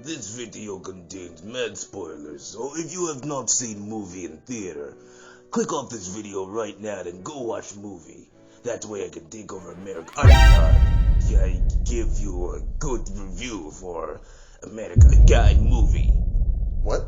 This video contains mad spoilers, so if you have not seen movie in theater, click off this video right now and go watch movie. That way I can take over America. I give you a good review for America Guy movie. What?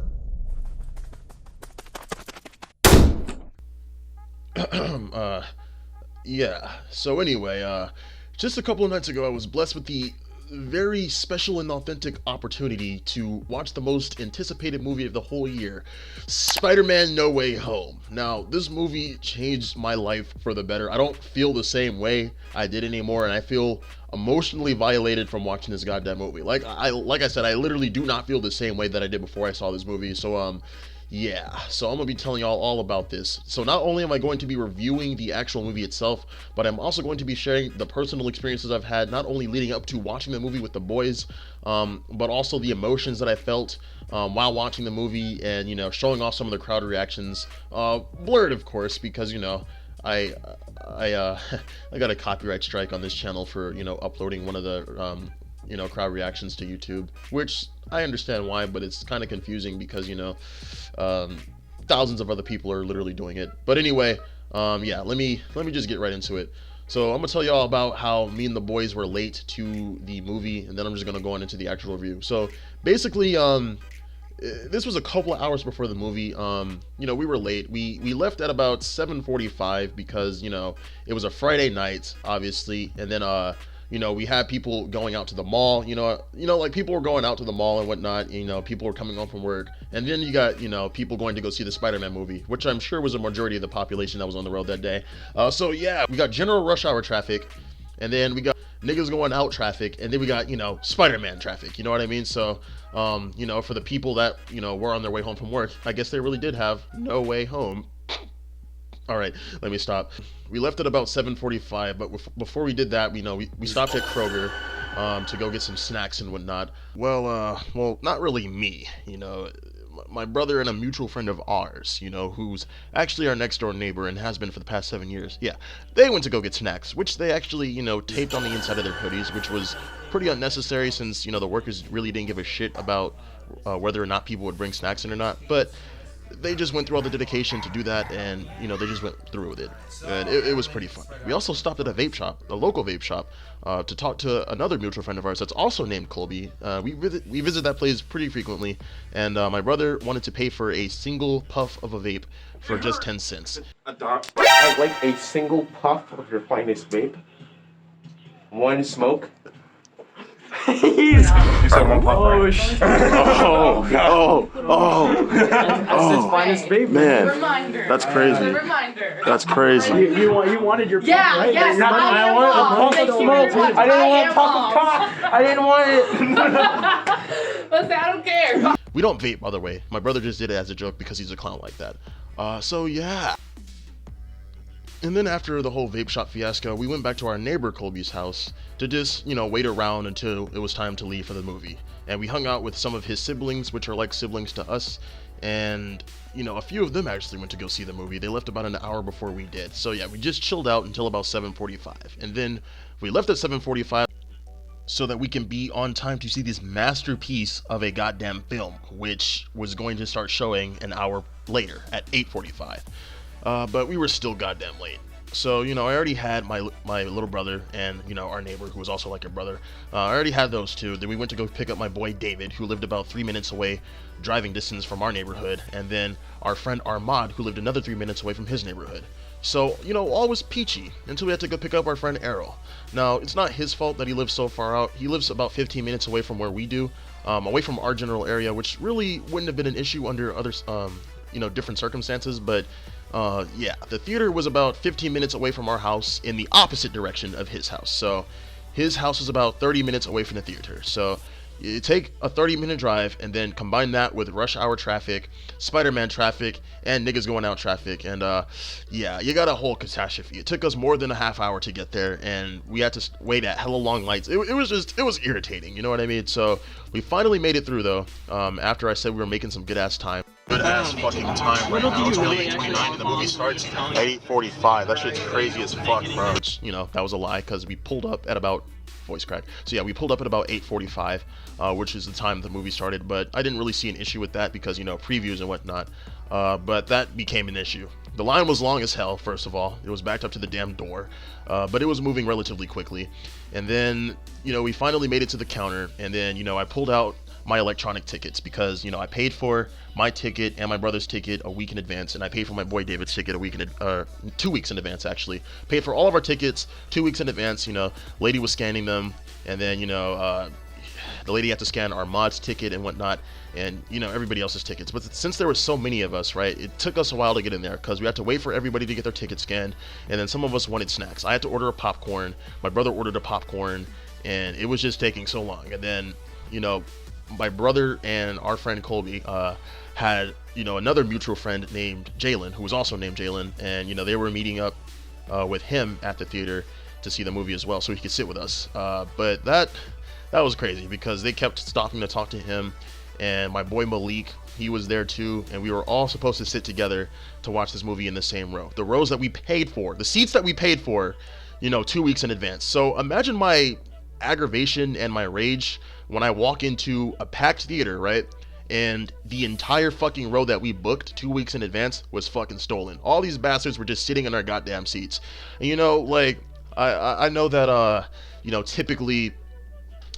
Yeah. So anyway, just a couple of nights ago, I was blessed with the very special and authentic opportunity to watch the most anticipated movie of the whole year, Spider-Man No Way Home. Now, this movie changed my life for the better. I don't feel the same way I did anymore, and I feel emotionally violated from watching this goddamn movie. Like I said, I literally do not feel the same way that I did before I saw this movie. So yeah, so I'm going to be telling y'all all about this. So not only am I going to be reviewing the actual movie itself, but I'm also going to be sharing the personal experiences I've had, not only leading up to watching the movie with the boys, but also the emotions that I felt while watching the movie, and, you know, showing off some of the crowd reactions. Blurred, of course, because, you know, I got a copyright strike on this channel for, you know, uploading one of the, you know, crowd reactions to YouTube, which I understand why, but it's kind of confusing because, you know, thousands of other people are literally doing it. But anyway, yeah, let me just get right into it. So I'm gonna tell y'all about how me and the boys were late to the movie, and then I'm just gonna go on into the actual review. So basically, this was a couple of hours before the movie. You know, we were late. We left at about 7:45 because, you know, it was a Friday night, obviously, and then you know, we had people going out to the mall, you know, like people were going out to the mall and whatnot, you know, people were coming home from work, and then you got, you know, people going to go see the Spider-Man movie, which I'm sure was a majority of the population that was on the road that day. So yeah, we got general rush hour traffic, and then we got niggas going out traffic, and then we got, you know, Spider-Man traffic, you know what I mean? So, you know, for the people that, you know, were on their way home from work, I guess they really did have no way home. All right, let me stop. We left at about 7:45, but before we did that, you know, we stopped at Kroger to go get some snacks and whatnot. Well, not really me, you know. My brother and a mutual friend of ours, you know, who's actually our next door neighbor and has been for the past 7 years. Yeah, they went to go get snacks, which they actually, you know, taped on the inside of their hoodies, which was pretty unnecessary since, you know, the workers really didn't give a shit about whether or not people would bring snacks in or not. But they just went through all the dedication to do that, and, you know, they just went through with it, and it was pretty fun. We also stopped at a vape shop, a local vape shop, to talk to another mutual friend of ours that's also named Colby. We visit that place pretty frequently, and my brother wanted to pay for a single puff of a vape for just 10 cents. I'd like a single puff of your finest vape. One smoke. You said one puff, right? Oh shit! That's his finest vape, Man, Reminder. that's crazy. Reminder. That's crazy. You wanted your puff, Yeah, right? yes, I am wanted mom. a puff Thank of you smoke. very much. I didn't want am a puff mom. of cock. I didn't want it. Listen, I don't care. We don't vape, by the way. My brother just did it as a joke because he's a clown like that. So yeah. And then after the whole vape shop fiasco, we went back to our neighbor Colby's house to just, you know, wait around until it was time to leave for the movie. And we hung out with some of his siblings, which are like siblings to us. And, you know, a few of them actually went to go see the movie. They left about an hour before we did. So yeah, we just chilled out until about 7:45. And then we left at 7:45 so that we can be on time to see this masterpiece of a goddamn film, which was going to start showing an hour later at 8:45. But we were still goddamn late. So, you know, I already had my little brother and, you know, our neighbor, who was also like a brother. I already had those two. Then we went to go pick up my boy David, who lived about 3 minutes away, driving distance from our neighborhood. And then our friend Armad, who lived another 3 minutes away from his neighborhood. So, you know, all was peachy until we had to go pick up our friend Errol. Now, it's not his fault that he lives so far out. He lives about 15 minutes away from where we do, away from our general area, which really wouldn't have been an issue under other, you know, different circumstances. But yeah, the theater was about 15 minutes away from our house in the opposite direction of his house. So his house is about 30 minutes away from the theater. So you take a 30-minute drive and then combine that with rush hour traffic, Spider-Man traffic, and niggas going out traffic. And yeah, you got a whole catastrophe. It took us more than a half hour to get there, and we had to wait at hella long lights. It was irritating, you know what I mean? So we finally made it through, though, after I said we were making some good-ass time. Good-ass fucking time right now. It's only 8:29 and the movie starts at 8:45. That shit's crazy as fuck, bro. Which, you know, that was a lie, because we pulled up at about voice crack. So yeah, we pulled up at about 8:45, which is the time the movie started. But I didn't really see an issue with that because previews and whatnot. But that became an issue. The line was long as hell. First of all, it was backed up to the damn door, but it was moving relatively quickly. And then we finally made it to the counter, and then I pulled out my electronic tickets because I paid for my ticket and my brother's ticket a week in advance, and I paid for my boy David's ticket 2 weeks in advance actually. Paid for all of our tickets 2 weeks in advance. Lady was scanning them, and then the lady had to scan our mod's ticket and whatnot, and everybody else's tickets. But since there were so many of us, right, it took us a while to get in there because we had to wait for everybody to get their tickets scanned, and then some of us wanted snacks. I had to order a popcorn. My brother ordered a popcorn, and it was just taking so long. And then my brother and our friend Colby had another mutual friend named Jalen, who was also named Jalen, and they were meeting up with him at the theater to see the movie as well, so he could sit with us. But that was crazy because they kept stopping to talk to him, and my boy Malik, he was there too, and we were all supposed to sit together to watch this movie in the same row, the rows that we paid for, the seats that we paid for 2 weeks in advance. So imagine my aggravation and my rage when I walk into a packed theater, right, and the entire fucking row that we booked 2 weeks in advance was fucking stolen. All these bastards were just sitting in our goddamn seats. And I know that typically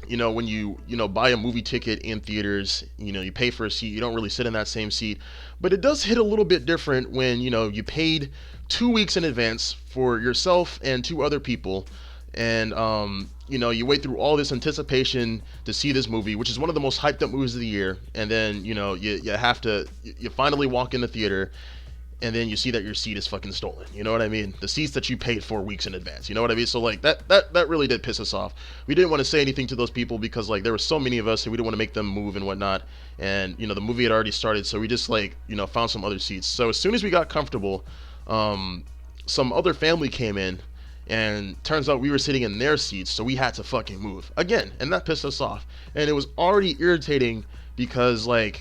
when you buy a movie ticket in theaters, you pay for a seat, you don't really sit in that same seat, but it does hit a little bit different when you paid 2 weeks in advance for yourself and 2 other people, and you wait through all this anticipation to see this movie, which is one of the most hyped up movies of the year, and then you finally walk in the theater, and then you see that your seat is fucking stolen. You know what I mean? The seats that you paid for weeks in advance. You know what I mean? So that really did piss us off. We didn't want to say anything to those people because there were so many of us and we didn't want to make them move and whatnot. And the movie had already started, so we just found some other seats. So as soon as we got comfortable, some other family came in, and turns out we were sitting in their seats, so we had to fucking move again, and that pissed us off. And it was already irritating because we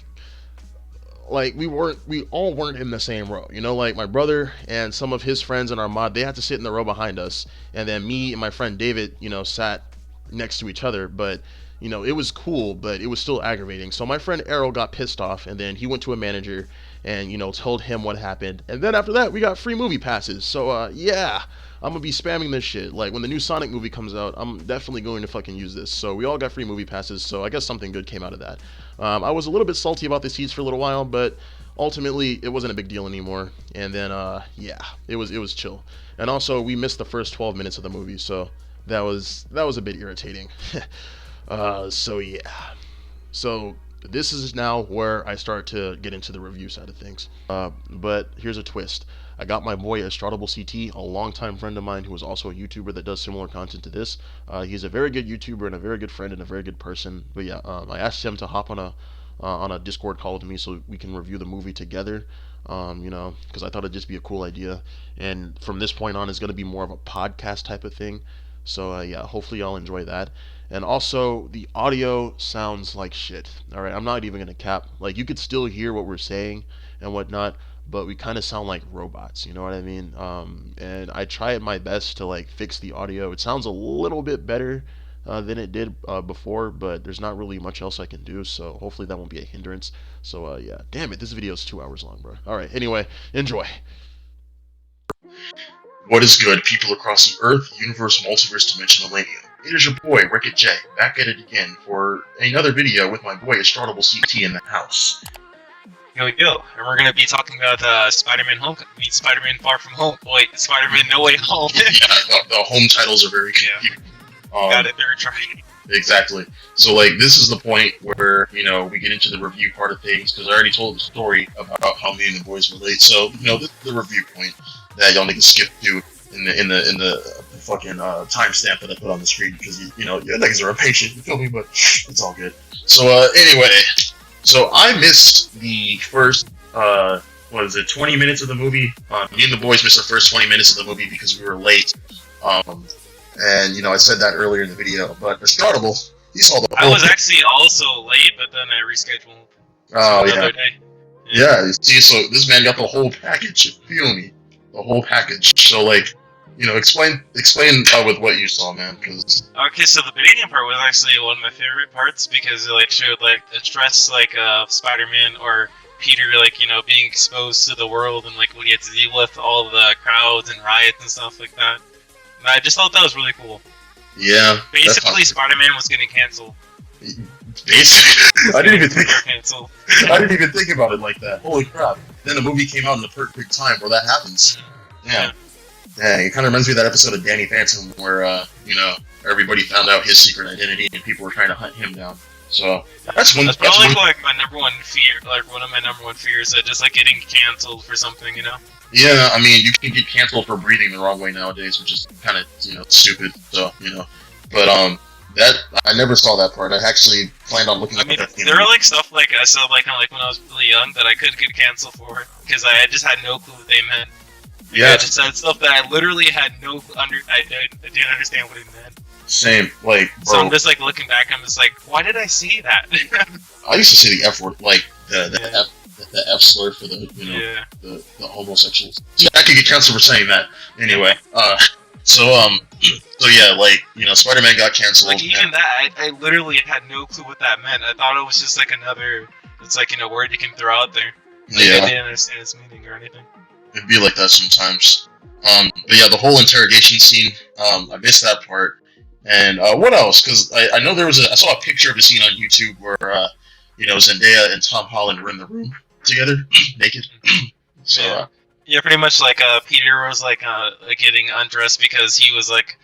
all weren't in the same row. My brother and some of his friends and our mod, they had to sit in the row behind us, and then me and my friend David sat next to each other. But it was cool, but it was still aggravating. So my friend Errol got pissed off, and then he went to a manager and told him what happened. And then after that, we got free movie passes. So yeah, I'm gonna be spamming this shit. When the new Sonic movie comes out, I'm definitely going to fucking use this. So we all got free movie passes, so I guess something good came out of that. I was a little bit salty about the seats for a little while, but ultimately it wasn't a big deal anymore. And then yeah, it was chill. And also we missed the first 12 minutes of the movie, so that was a bit irritating. So yeah. So this is now where I start to get into the review side of things. But here's a twist. I got my boy Astrodable CT, a longtime friend of mine who is also a YouTuber that does similar content to this. He's a very good YouTuber and a very good friend and a very good person. But yeah, I asked him to hop on a Discord call with me so we can review the movie together. Because I thought it'd just be a cool idea. And from this point on, it's going to be more of a podcast type of thing. So yeah, hopefully y'all enjoy that. And also, the audio sounds like shit. Alright, I'm not even going to cap. You could still hear what we're saying and whatnot, but we kind of sound like robots, you know what I mean? And I tried my best to fix the audio. It sounds a little bit better than it did before, but there's not really much else I can do, so hopefully that won't be a hindrance. So yeah, damn it, this video is 2 hours long, bro. Alright, anyway, enjoy. What is good, people across the Earth, universe, multiverse, dimension, millennium? It is your boy, Wreck-It J, back at it again for another video with my boy Astrodable CT in the house. Yo, and we're gonna be talking about Spider-Man Spider-Man Far From Home. Wait, Spider-Man No Way Home. Yeah, the home titles are very confusing. Got it, very trying. Exactly. So this is the point where we get into the review part of things, because I already told the story about how me and the boys relate. So this is the review point that y'all need to skip to in the fucking timestamp that I put on the screen, because you niggas are impatient. You feel me? But it's all good. So anyway. So I missed the first, 20 minutes of the movie. Me and the boys missed the first 20 minutes of the movie because we were late. And I said that earlier in the video. But Astrodable, he saw the whole I was actually also late, but then I rescheduled. Oh, another day. Yeah, see, so this man got the whole package, you feel me? The whole package. So, explain with what you saw, man. Cause Okay, so the beginning part was actually one of my favorite parts because it like showed like the stress like of Spider-Man or Peter like being exposed to the world and like what he had to deal with all the crowds and riots and stuff like that. And I just thought that was really cool. yeah, Basically, Spider-Man was getting canceled. basically, I didn't even think. Canceled. I didn't even think about it like that. Holy crap! Then the movie came out in the perfect time where that happens. Yeah. Yeah, it kind of reminds me of that episode of Danny Phantom where, everybody found out his secret identity and people were trying to hunt him down. So, that's probably like my number one fear, like one of my number one fears, just like getting canceled for something, Yeah, I mean, you can get canceled for breathing the wrong way nowadays, which is kind of, stupid, so, But, that, I never saw that part. I actually planned on looking at that. There are like stuff like I saw like kind of like when I was really young that I could get canceled for, because I just had no clue what they meant. Yeah, I just said stuff that I literally had I didn't understand what it meant. Same, like, bro. So I'm just like looking back, I'm just like, why did I see that? I used to say the F word, like the F slur for the the homosexuals. Yeah, I could get canceled for saying that. Anyway, so yeah, like Spider-Man got canceled. Like even that, I literally had no clue what that meant. I thought it was just like another, it's like word you can throw out there. Like, yeah, I didn't understand its meaning or anything. It'd be like that sometimes. But yeah, the whole interrogation scene, I missed that part. And what else? Because I know I saw a picture of the scene on YouTube where Zendaya and Tom Holland were in the room together, naked. So yeah, pretty much like Peter was like getting undressed because he was like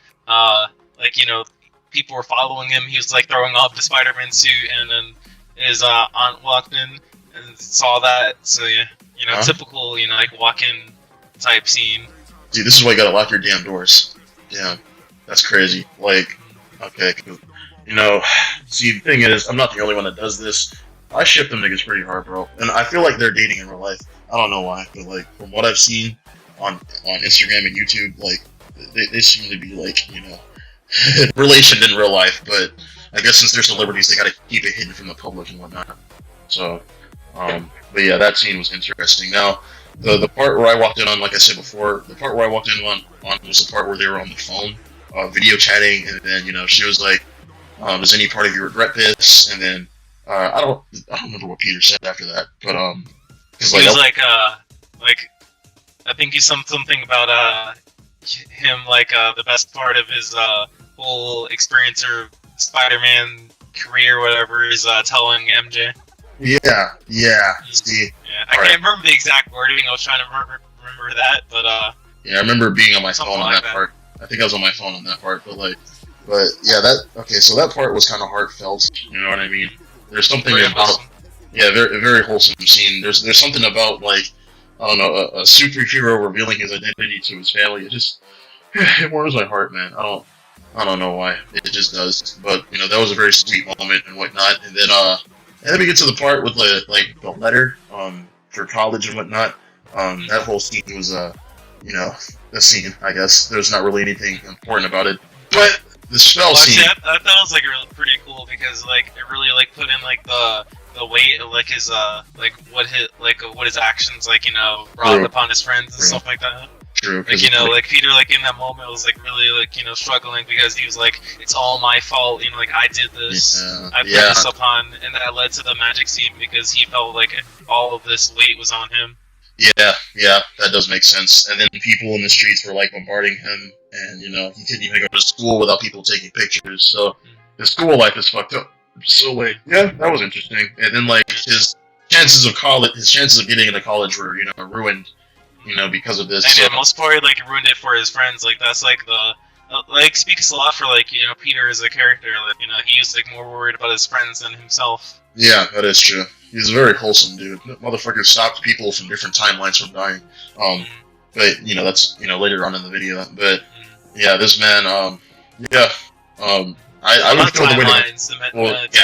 people were following him. He was like throwing off the Spider-Man suit, and then his aunt walked in and saw that. So yeah. Typical, like walk-in type scene. Dude, this is why you gotta lock your damn doors. Yeah, that's crazy. Like, okay, see, the thing is, I'm not the only one that does this. I ship them niggas pretty hard, bro. And I feel like they're dating in real life. I don't know why, but like, from what I've seen on Instagram and YouTube, like, they seem to be like, relation in real life, but I guess since they're celebrities, they gotta keep it hidden from the public and whatnot. So, but yeah, that scene was interesting. Now, the part where I walked in on, like I said before, the part where I walked in on was the part where they were on the phone, video chatting, and then she was like, "Does any part of you regret this?" And then I don't remember what Peter said after that, but he was like I think he said something about him like the best part of his whole experience or Spider-Man career, or whatever, is telling MJ. Yeah. See. Yeah, I can't remember the exact wording. I was trying to remember that, but yeah, I remember being on my phone on like that part. I think I was on my phone on that part, but yeah, so that part was kind of heartfelt. You know what I mean? There's something very about wholesome. Yeah, very very wholesome scene. There's something about like I don't know a superhero revealing his identity to his family. It warms my heart, man. I don't know why. It just does. But that was a very sweet moment and whatnot. And then we get to the part with the letter for college and whatnot. That whole scene was a scene, I guess. There's not really anything important about it. But the spell scene. Actually, I thought it was like really pretty cool because like it really like put in like the weight of like his what his actions brought upon his friends and stuff like that. True. Like like Peter like in that moment was like really like struggling because he was like, it's all my fault, like I did this, I put this upon, and that led to the magic scene because he felt like all of this weight was on him. Yeah, that does make sense. And then people in the streets were like bombarding him, and he couldn't even go to school without people taking pictures. So his school life is fucked up. So like, yeah, that was interesting. And then like his chances of getting into college were ruined. Because of this. And most part, like, ruined it for his friends. Like, that's like speaks a lot for like Peter as a character. Like, he was like more worried about his friends than himself. Yeah, that is true. He's a very wholesome dude. Motherfucker stopped people from different timelines from dying. But that's later on in the video. But yeah, this man. I would feel the way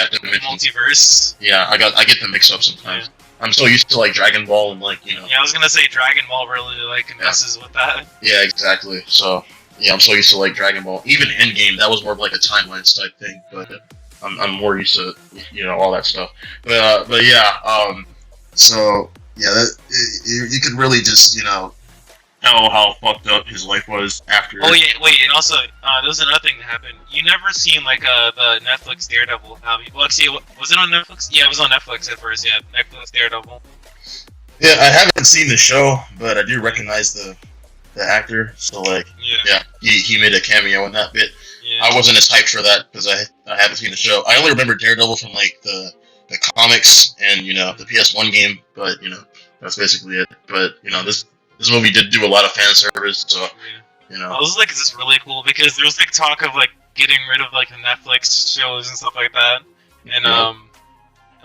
the multiverse. Yeah, I get them mixed up sometimes. Yeah. I'm so used to like Dragon Ball and like Yeah, I was gonna say Dragon Ball really like messes with that. Yeah, exactly. So yeah, I'm so used to like Dragon Ball. Even Endgame, that was more of like a timelines type thing. But I'm more used to all that stuff. But yeah, so yeah, you could really just tell how fucked up his life was after. Oh yeah, wait, and also there was another thing that happened. You never seen like the Netflix Daredevil? Well, actually, was it on Netflix? Yeah, it was on Netflix at first. Yeah, Netflix Daredevil. Yeah, I haven't seen the show, but I do recognize the actor. So like, yeah, he made a cameo in that bit. Yeah. I wasn't as hyped for that because I haven't seen the show. I only remember Daredevil from like the comics and the PS1 game, but that's basically it. But this movie did do a lot of fan service, so Well, this is like just really cool because there was like talk of like getting rid of like the Netflix shows and stuff like that, and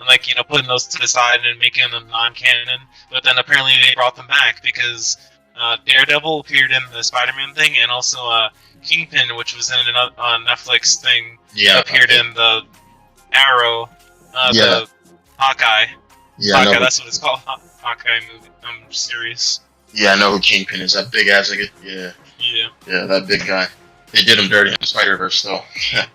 like putting those to the side and making them non-canon. But then apparently they brought them back because Daredevil appeared in the Spiderman thing, and also Kingpin, which was in another Netflix thing, appeared in the Arrow, the Hawkeye. Yeah, Hawkeye, that's what it's called. Hawkeye movie. series. Yeah, I know who Kingpin is. That big ass nigga. Yeah. Yeah, that big guy. They did him dirty in Spider-Verse, though. Yeah.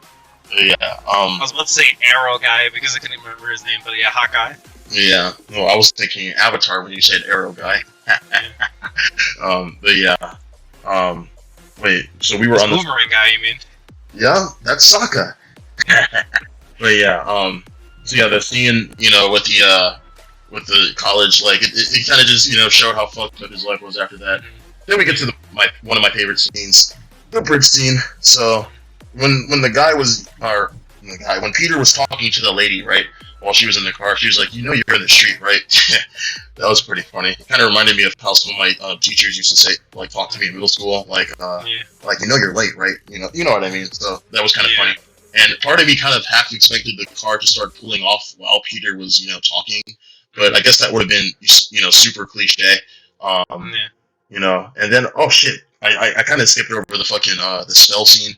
I was about to say Arrow guy because I couldn't remember his name, but yeah, Hawkeye. Yeah. Well, I was thinking Avatar when you said Arrow guy. But yeah. Wait. So we were on the Boomerang guy, you mean? Yeah, that's Sokka. But yeah. So yeah, the scene, with the college, like it kind of just showed how fucked up his life was after that. Then we get to one of my favorite scenes, the bridge scene. So when the guy was, when Peter was talking to the lady, right, while she was in the car, she was like, you're in the street, right? That was pretty funny. It kind of reminded me of how some of my teachers used to say, like, talk to me in middle school, like you're late, right? You know what I mean? So that was kind of funny. And part of me kind of half expected the car to start pulling off while Peter was, talking. But I guess that would have been, super cliche. And then, oh shit, I kind of skipped over the fucking, the spell scene.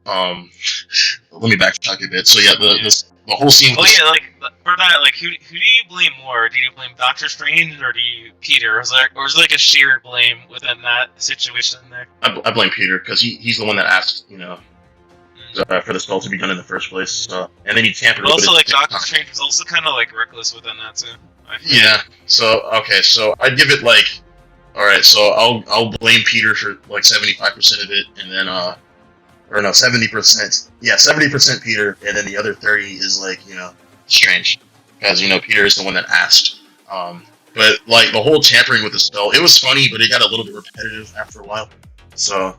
Let me backtrack a bit. So yeah, the whole scene. Like for that, like who do you blame more? Do you blame Doctor Strange or do you Peter? Or is there like a shared blame within that situation there? I blame Peter because he's the one that asked, for the spell to be done in the first place. So, and then he tampered. But also, like Doctor Strange is also kind of like reckless within that too. Yeah. So okay, so I'd give it like, all right. So I'll blame Peter for like 75% of it, and then 70%. Yeah, 70% Peter, and then the other 30 is like Strange, because Peter is the one that asked. But like the whole tampering with the spell, it was funny, but it got a little bit repetitive after a while. So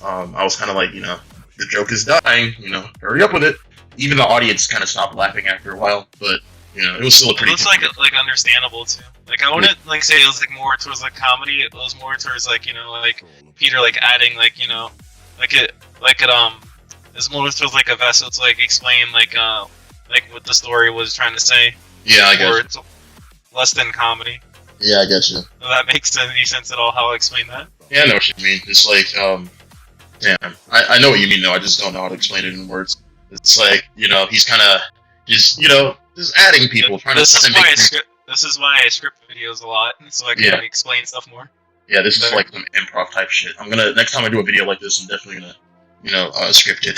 I was kind of like the joke is dying, hurry up with it. Even the audience kind of stopped laughing after a while, but it was still a pretty. It was like understandable too. Like I wouldn't like say it was like more towards like comedy. It was more towards like like Peter like adding like it it's more towards like a vessel to like explain like what the story was trying to say. Yeah, I guess. It's less than comedy. Yeah, I get you. Does that makes any sense at all? How I explain that? Yeah, I know what you mean. It's like damn, I know what you mean though. I just don't know how to explain it in words. It's like he's kind of just just adding people. This is why I script videos a lot, so I can explain stuff more. Yeah, this is like some improv type shit. Next time I do a video like this, I'm definitely gonna script it.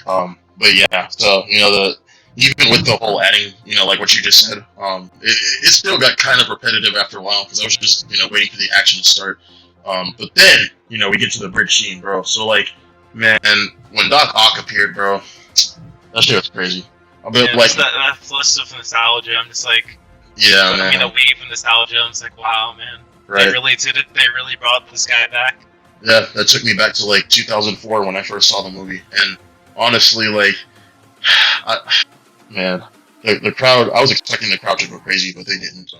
But yeah, so even with the whole adding, like what you just said, it still got kind of repetitive after a while because I was just waiting for the action to start. But then we get to the bridge scene, bro. So like, man, when Doc Ock appeared, bro, that shit was crazy. That flush of nostalgia. I'm just like, yeah, man. A wave of nostalgia. I'm just like, wow, man. Right. They really did it. They really brought this guy back. Yeah, that took me back to like 2004 when I first saw the movie, and honestly, like, the crowd. I was expecting the crowd to go crazy, but they didn't.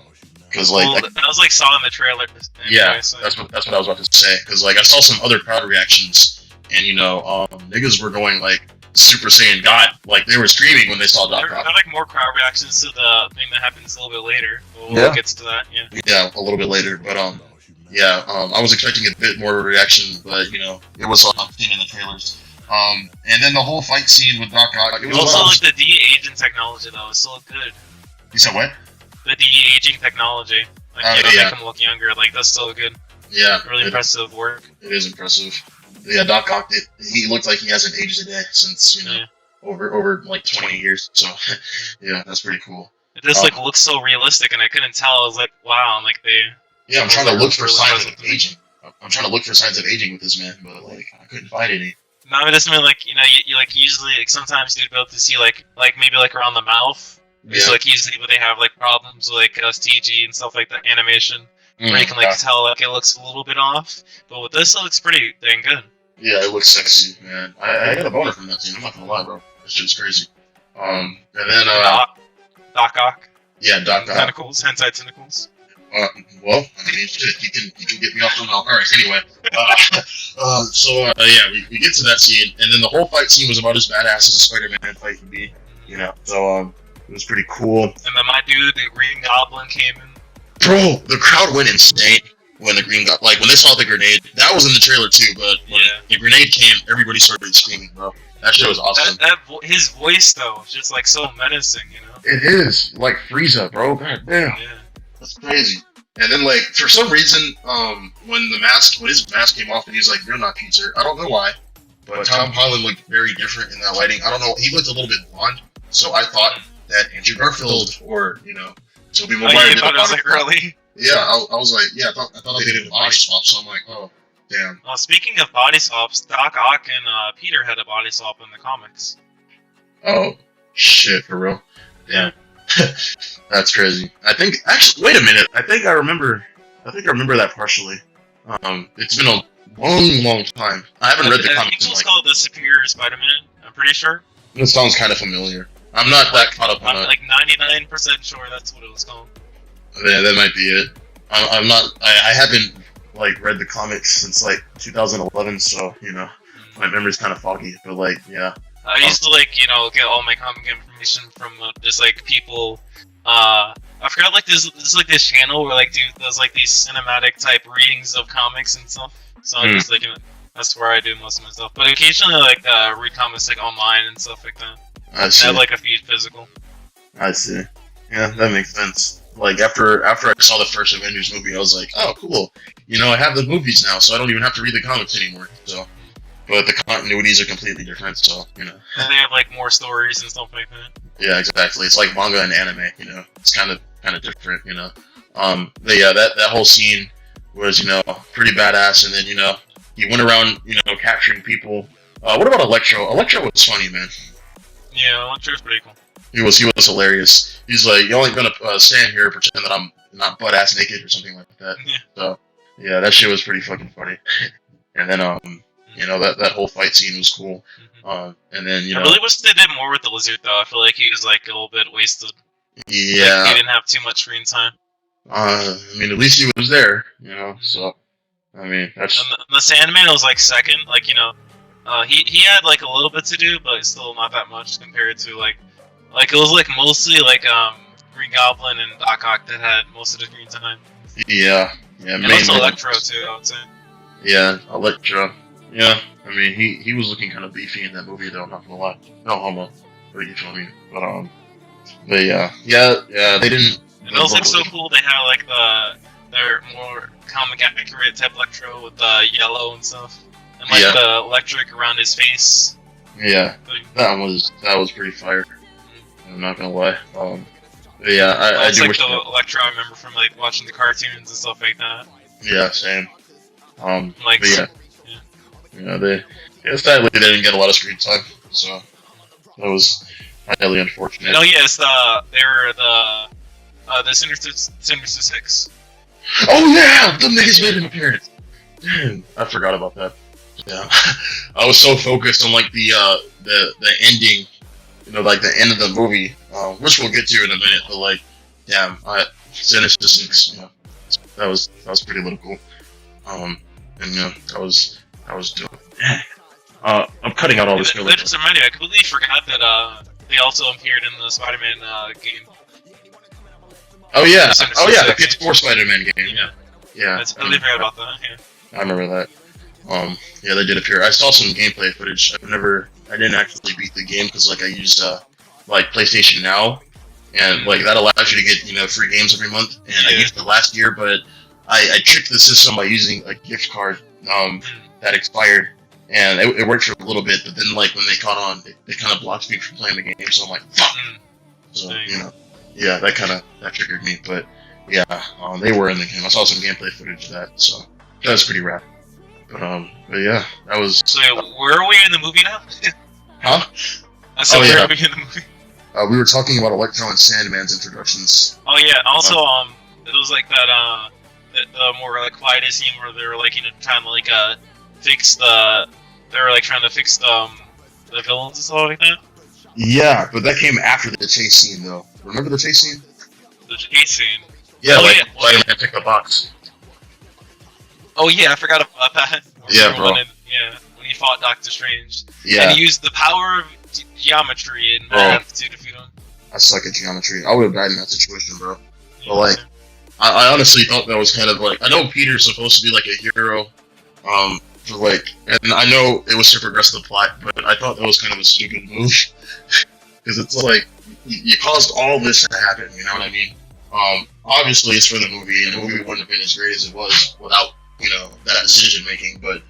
Because like, I was like saw in the trailer. Anyway, so. That's what I was about to say. Because like I saw some other crowd reactions, and niggas were going like Super Saiyan God, like they were screaming when they saw Doc Ock. There are like more crowd reactions to the thing that happens a little bit later. We'll get to that. Yeah, a little bit later, but I was expecting a bit more of a reaction, but it was all seen in the trailers. And then the whole fight scene with Doc Ock. It was also like the de-aging technology though is so good. You said what? The de-aging technology, like make him look younger. Like that's so good. Yeah, really impressive work. It is impressive. Yeah, Doc Ock he looked like he hasn't aged a day since over like 20 years. So yeah, that's pretty cool. It just like looks so realistic, and I couldn't tell. I was like, wow, like they. Yeah, I'm trying to look for signs of aging. I'm trying to look for signs of aging with this man, but like I couldn't find any. No, I just mean like you like usually like sometimes you'd be able to see like maybe like around the mouth. Yeah. So like usually when they have like problems with, like CG and stuff like that, animation, where you can like Yeah. tell like it looks a little bit off. But with this, it looks pretty dang good. Yeah, it looks sexy, man. I got a boner from that scene. I'm not gonna lie, bro. This shit's crazy. And then Doc Ock, yeah, Doc Ock. tentacles, hentai tentacles. Well, I mean, shit, you can get me off somehow. All right, anyway. Yeah, we get to that scene, and then the whole fight scene was about as badass as a Spider-Man fight can be, you know. So it was pretty cool. And then my dude, the Green Goblin, came in. Bro, the crowd went insane when the when they saw the grenade. That was in the trailer too, but when the grenade came, everybody started screaming, bro. That shit was awesome. His voice though, is just like so menacing, you know. It is like Frieza, bro. God damn. Yeah. That's crazy. And then, like, for some reason, when his mask came off and he was like, "You're not Peter," I don't know why, but Tom Holland looked very different in that lighting. I don't know, he looked a little bit blonde, so I thought that Andrew Garfield or, you know, Tobey Maguire did a thought it was body like swap. early. Yeah, I was like, yeah, I thought they did a body swap, so I'm like, oh, damn. Speaking of body swaps, Doc Ock and Peter had a body swap in the comics. Oh, shit, for real? Damn. That's crazy. Actually, wait a minute. I think I remember that partially. It's been a long time. I haven't read the I think comics it in was like. called the Superior Spider-Man. I'm pretty sure. This sounds kind of familiar. I'm not that caught up on I'm it. like 99% sure that's what it was called. Yeah, that might be it. I'm not. I haven't like read the comics since like 2011, so you know my memory's kind of foggy. But like, yeah. I used to like get all my comic information from just like people. I forgot like this channel where like does like these cinematic type readings of comics and stuff. So I'm just like that's where I do most of my stuff. But occasionally like read comics like online and stuff like that. I see. I have like a few physical. I see. Yeah, that makes sense. Like after I saw the first Avengers movie, I was like, oh, cool. You know, I have the movies now, so I don't even have to read the comics anymore. So, but the continuities are completely different. So, you know. And they have like more stories and stuff like that. Yeah, exactly. It's like manga and anime. You know, it's kind of different. You know. But yeah, that whole scene was pretty badass, and then he went around capturing people. What about Electro? Electro was funny, man. Yeah, Electro's pretty cool. He was hilarious. He's like, "You're only gonna stand here and pretend that I'm not butt ass naked or something like that." Yeah. So yeah, that shit was pretty fucking funny. And then that whole fight scene was cool. And then I really wish they did more with the lizard though. I feel like he was like a little bit wasted. Yeah. Like, he didn't have too much screen time. I mean, at least he was there. So I mean, that's. And the Sandman was like second. Like he had like a little bit to do, but still not that much compared to like it was like mostly like Green Goblin and Doc Ock that had most of the screen time. Yeah. And also Electro too, I would say. Yeah, Electro. Yeah, I mean he was looking kind of beefy in that movie though. I'm not gonna lie. No homo. But you feel me? But yeah, they didn't. And it was like so cool. They had like their more comic accurate type Electro with the yellow and stuff, and like the electric around his face. Yeah, thing. that was pretty fire. I'm not gonna lie. But yeah, I do like wish. The Electro I remember from like watching the cartoons and stuff like that. Yeah, same. Like, but sadly they didn't get a lot of screen time, so that was highly unfortunate. Oh yes, they were the Sinister Six. Oh yeah, the niggas made an appearance. Damn, I forgot about that. Yeah, I was so focused on like the ending, like the end of the movie, which we'll get to in a minute. But like, damn, Sinister Six, that was pretty little cool. And that was dope. I'm cutting out all this. That just reminded me, I completely forgot that they also appeared in the Spider-Man game. Oh yeah, the PS4 Spider-Man game. Yeah. I totally forgot about that. Yeah. I remember that. Yeah, they did appear. I saw some gameplay footage. I didn't actually beat the game because like I used like PlayStation Now, and like that allows you to get free games every month. And I used it last year, but I tricked the system by using a gift card that expired, and it worked for a little bit. But then like when they caught on, it kind of blocked me from playing the game. So I'm like, fuck. So yeah, that triggered me. But yeah, they were in the game. I saw some gameplay footage of that. So That's pretty rad. But yeah, that was. So where are we in the movie now? Huh? So where yeah. are we in the movie? We were talking about Electro and Sandman's introductions. Oh yeah. Also, it was like that. The more like quietest scene where they were like trying to like fix the. They were like trying to fix the villains and stuff like that. Yeah, but that came after the chase scene, though. Remember the chase scene? The chase scene. Yeah, Oh, like yeah. Spider-Man picked the box. Oh yeah, I forgot about that. Yeah, bro. When he fought Doctor Strange. Yeah. And he used the power of geometry and math to defeat him. I suck at geometry. I would have died in that situation, bro. Yeah, But like, I honestly thought that was kind of like, I know Peter's supposed to be like a hero, for like, and I know it was to progress the plot, but I thought that was kind of a stupid move. Because it's like, you caused all this to happen, you know what I mean? Obviously it's for the movie, and the movie wouldn't have been as great as it was without, that decision making, but,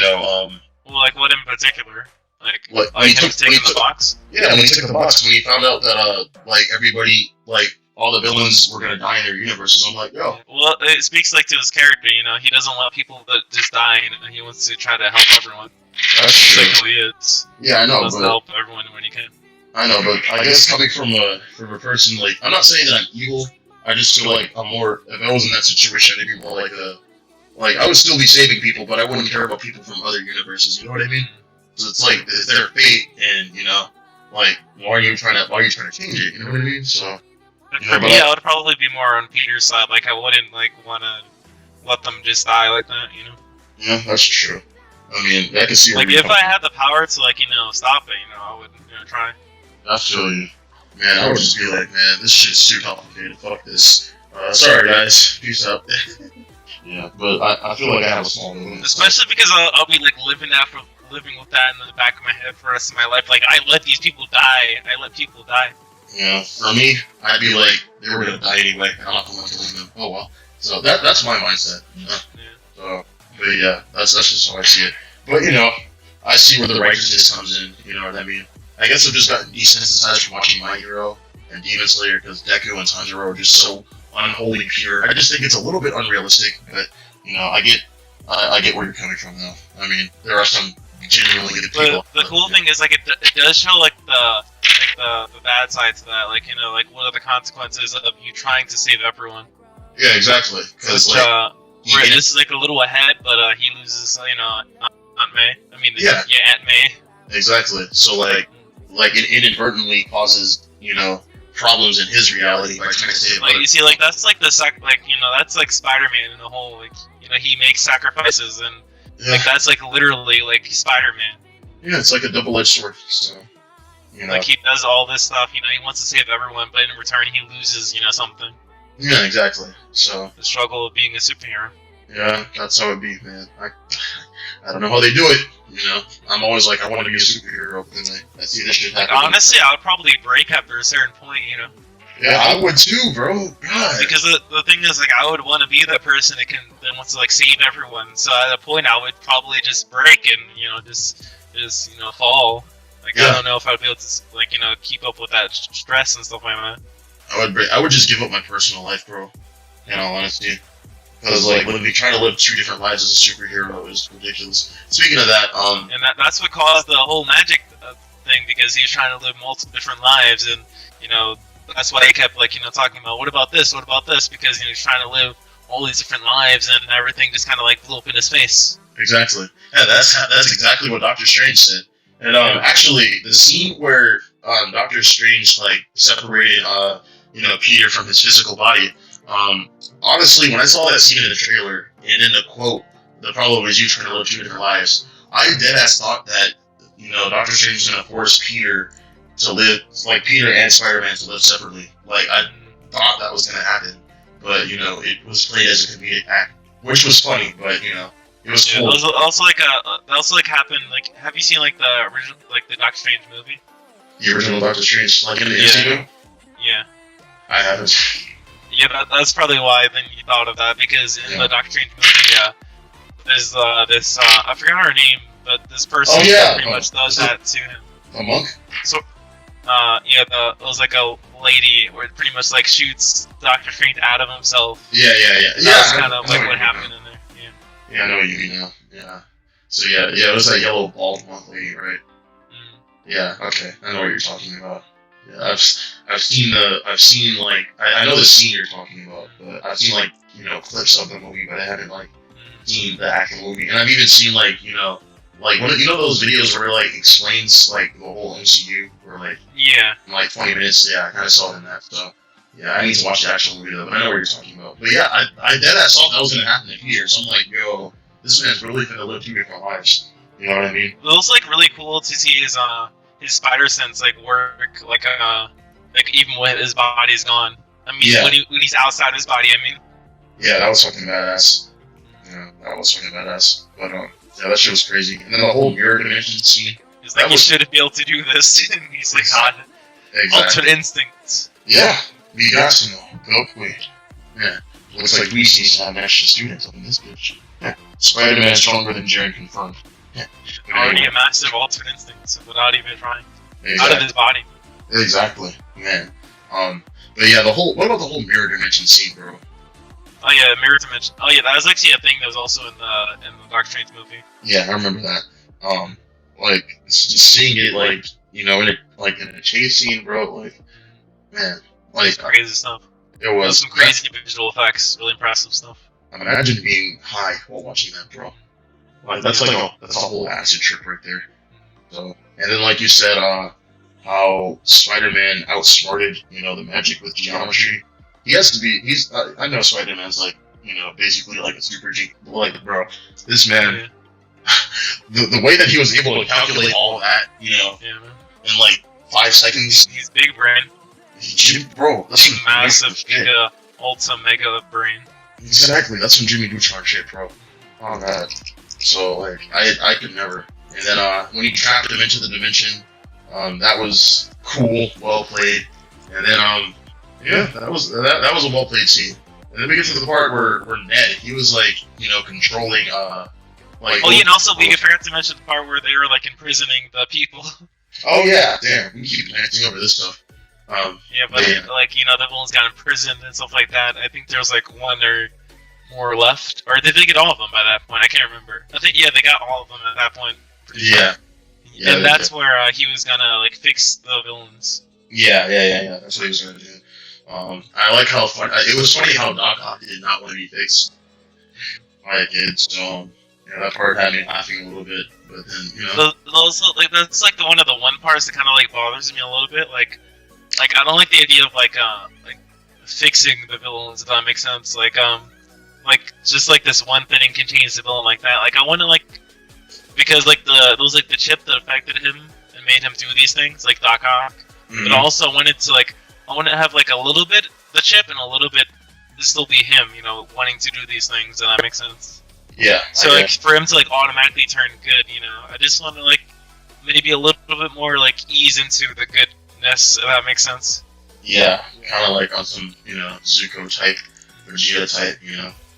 well, like what in particular? Like when he him taking the box? Yeah, when he took the box, when he found out that, like, everybody, like, all the villains were gonna die in their universes, I'm like, yo. Well, it speaks like to his character, he doesn't let people that just die, and he wants to try to help everyone. That's true. Like who he is. Yeah, I know, He wants but... to help everyone when he can. I know, but I guess coming from a person, like, I'm not saying that I'm evil, I just feel like I'm more, if I was in that situation, I'd be more like, I would still be saving people, but I wouldn't care about people from other universes, you know what I mean? So it's like, it's their fate, and, like, why are you trying to change it, you know what I mean? So, For me, I would probably be more on Peter's side, like, I wouldn't, like, want to let them just die like that, Yeah, that's true. I mean, I can see like, if I had the power to, like, stop it, I would, try. I feel you. Man, I would just be like, man, this shit's too complicated, fuck this. Sorry guys, peace out. Yeah, but I feel like I have a small movement. Especially because I'll be, like, living with that in the back of my head for the rest of my life. Like, I let these people die. I let people die. Yeah, for me, I'd be like, they were gonna die anyway. I'm not gonna kill them. Oh well. So that's my mindset. Yeah. So, but yeah, that's just how I see it. But I see where the righteousness comes in. You know what I mean? I guess I've just gotten desensitized from watching My Hero and Demon Slayer because Deku and Tanjiro are just so unholy pure. I just think it's a little bit unrealistic, but I get where you're coming from though. I mean, there are some genuinely good people. The cool thing is, like, it does show, like, the bad side to that, like, like, what are the consequences of you trying to save everyone? Yeah, exactly. Because where this is, like, a little ahead, but he loses, Aunt May. I mean, Aunt May. Exactly. So, like it inadvertently causes, problems in his reality by trying to save. Like, you see, like, that's like that's like Spider-Man in the whole, like, he makes sacrifices, and like that's like literally like Spider-Man. Yeah, it's like a double-edged sword. So, like, he does all this stuff. He wants to save everyone, but in return he loses, something. Yeah, exactly. So the struggle of being a superhero. Yeah, that's how it be, man. I don't know how they do it. I'm always like, I want to be a superhero, and I see this shit happen. Like, honestly, I would probably break after a certain point, Yeah, I would too, bro. God. Because the thing is, like, I would want to be that person that wants to, like, save everyone. So at a point, I would probably just break and just fall. Like, I don't know if I would be able to, like, keep up with that stress and stuff like that. I would just give up my personal life, bro. In all honesty. Because, like, when we try to live two different lives as a superhero is ridiculous. Speaking of that, and that's what caused the whole magic thing, because he was trying to live multiple different lives, and, that's why he kept, like, talking about, what about this, because he was trying to live all these different lives, and everything just kind of, like, blew up in his face. Exactly. Yeah, that's exactly what Doctor Strange said. And, actually, the scene where, Doctor Strange, like, separated, Peter from his physical body, honestly, when I saw that scene in the trailer, and in the quote, the problem is you trying to live two different lives, I deadass thought that, Doctor Strange was going to force Peter to live, like, Peter and Spider-Man to live separately. Like, I thought that was going to happen, but, it was played as a comedic act, which was funny, but, it was cool. That also happened, like, have you seen, like, the original, like, the Doctor Strange movie? The original Doctor Strange, like, in the MCU? Yeah. I haven't. Yeah, that's probably why then you thought of that, because in the Doctor Strange movie, there's this, I forgot her name, but this person pretty much does that to him. A monk? So, it was like a lady where it pretty much, like, shoots Doctor Strange out of himself. Yeah. That's kind of like what happened in there. Yeah, I know what you mean now. Yeah. So yeah, it was that yellow bald monk lady, right? Mm. Yeah. Okay, I know what you're talking about. Yeah, I've seen like I know the scene you're talking about, but I've seen like clips of the movie, but I haven't like seen the actual movie, and I've even seen like like one of those videos where it, like explains like the whole MCU or like Yeah. in like 20 minutes. Yeah, I kind of saw it in that. So yeah, I need to watch the actual movie though. But I know what you're talking about. But yeah, I dead ass thought that was gonna happen in theaters. I'm like, yo, this man's really gonna live 2 different lives. You know what I mean? It was like really cool to see his spider sense like work like even when his body's gone. I mean, Yeah. when he's outside his body. I mean. Yeah, that was fucking badass. Yeah, that was fucking badass. But yeah, that shit was crazy. And then the whole mirror dimension scene. He's like, you should be able to do this. And he's like, God, altered instincts. Yeah, we got to know. Go quick. Yeah, looks like we need to have an extra student up in this bitch. Yeah, Spider-Man is stronger than Jared confirmed. Yeah. Already a massive altered instincts without even trying. Exactly. Out of his body. Exactly, man. But yeah, what about the whole mirror dimension scene, bro? Oh yeah, mirror dimension. Oh yeah, that was actually a thing that was also in the Dark Strange movie. Yeah, I remember that. Like just seeing it like in a chase scene, bro. Like, man, like crazy stuff. It was some crazy visual effects, really impressive stuff. Imagine being high while watching that, bro. Like that's a whole acid trip right there. So, and then like you said, how Spider-Man outsmarted the magic with geometry. He has to be. I know Spider-Man's like basically like a super G. Like, bro, this man. The way that he was able to calculate all of that, in like 5 seconds. He's big brain. Bro, that's big, massive, giga, ultra, mega brain. Exactly, that's some Jimmy Neutron shit, bro. On that. So like, I could never. And then when he trapped him into the dimension, that was cool, well played. And then yeah, that was a well played scene. And then we get to the part where Ned, he was like, controlling and also we forgot to mention the part where they were like imprisoning the people. Oh yeah, damn, we keep connecting over this stuff. Yeah, but the villains got imprisoned and stuff like that. I think there's like one or more left, or did they get all of them by that point? I can't remember. I think they got all of them at that point. Yeah. And that's where he was gonna like fix the villains. Yeah. That's what he was gonna do. I like how fun. It was funny how Doc Ock did not want to be fixed. Like it's that part had me laughing a little bit, but then also like that's like one of the parts that kind of like bothers me a little bit. Like I don't like the idea of like fixing the villains, if that makes sense. Like just like this one thing contains the villain like that. Like I want to because like the chip that affected him and made him do these things, like Doc Ock. Mm-hmm. But also wanted to I want to have like a little bit the chip and a little bit to still be him, wanting to do these things. If that makes sense. Yeah. So for him to automatically turn good, I just want to maybe a little bit more ease into the goodness. If that makes sense. Yeah, kind of like on some Zuko type, Vegeta type,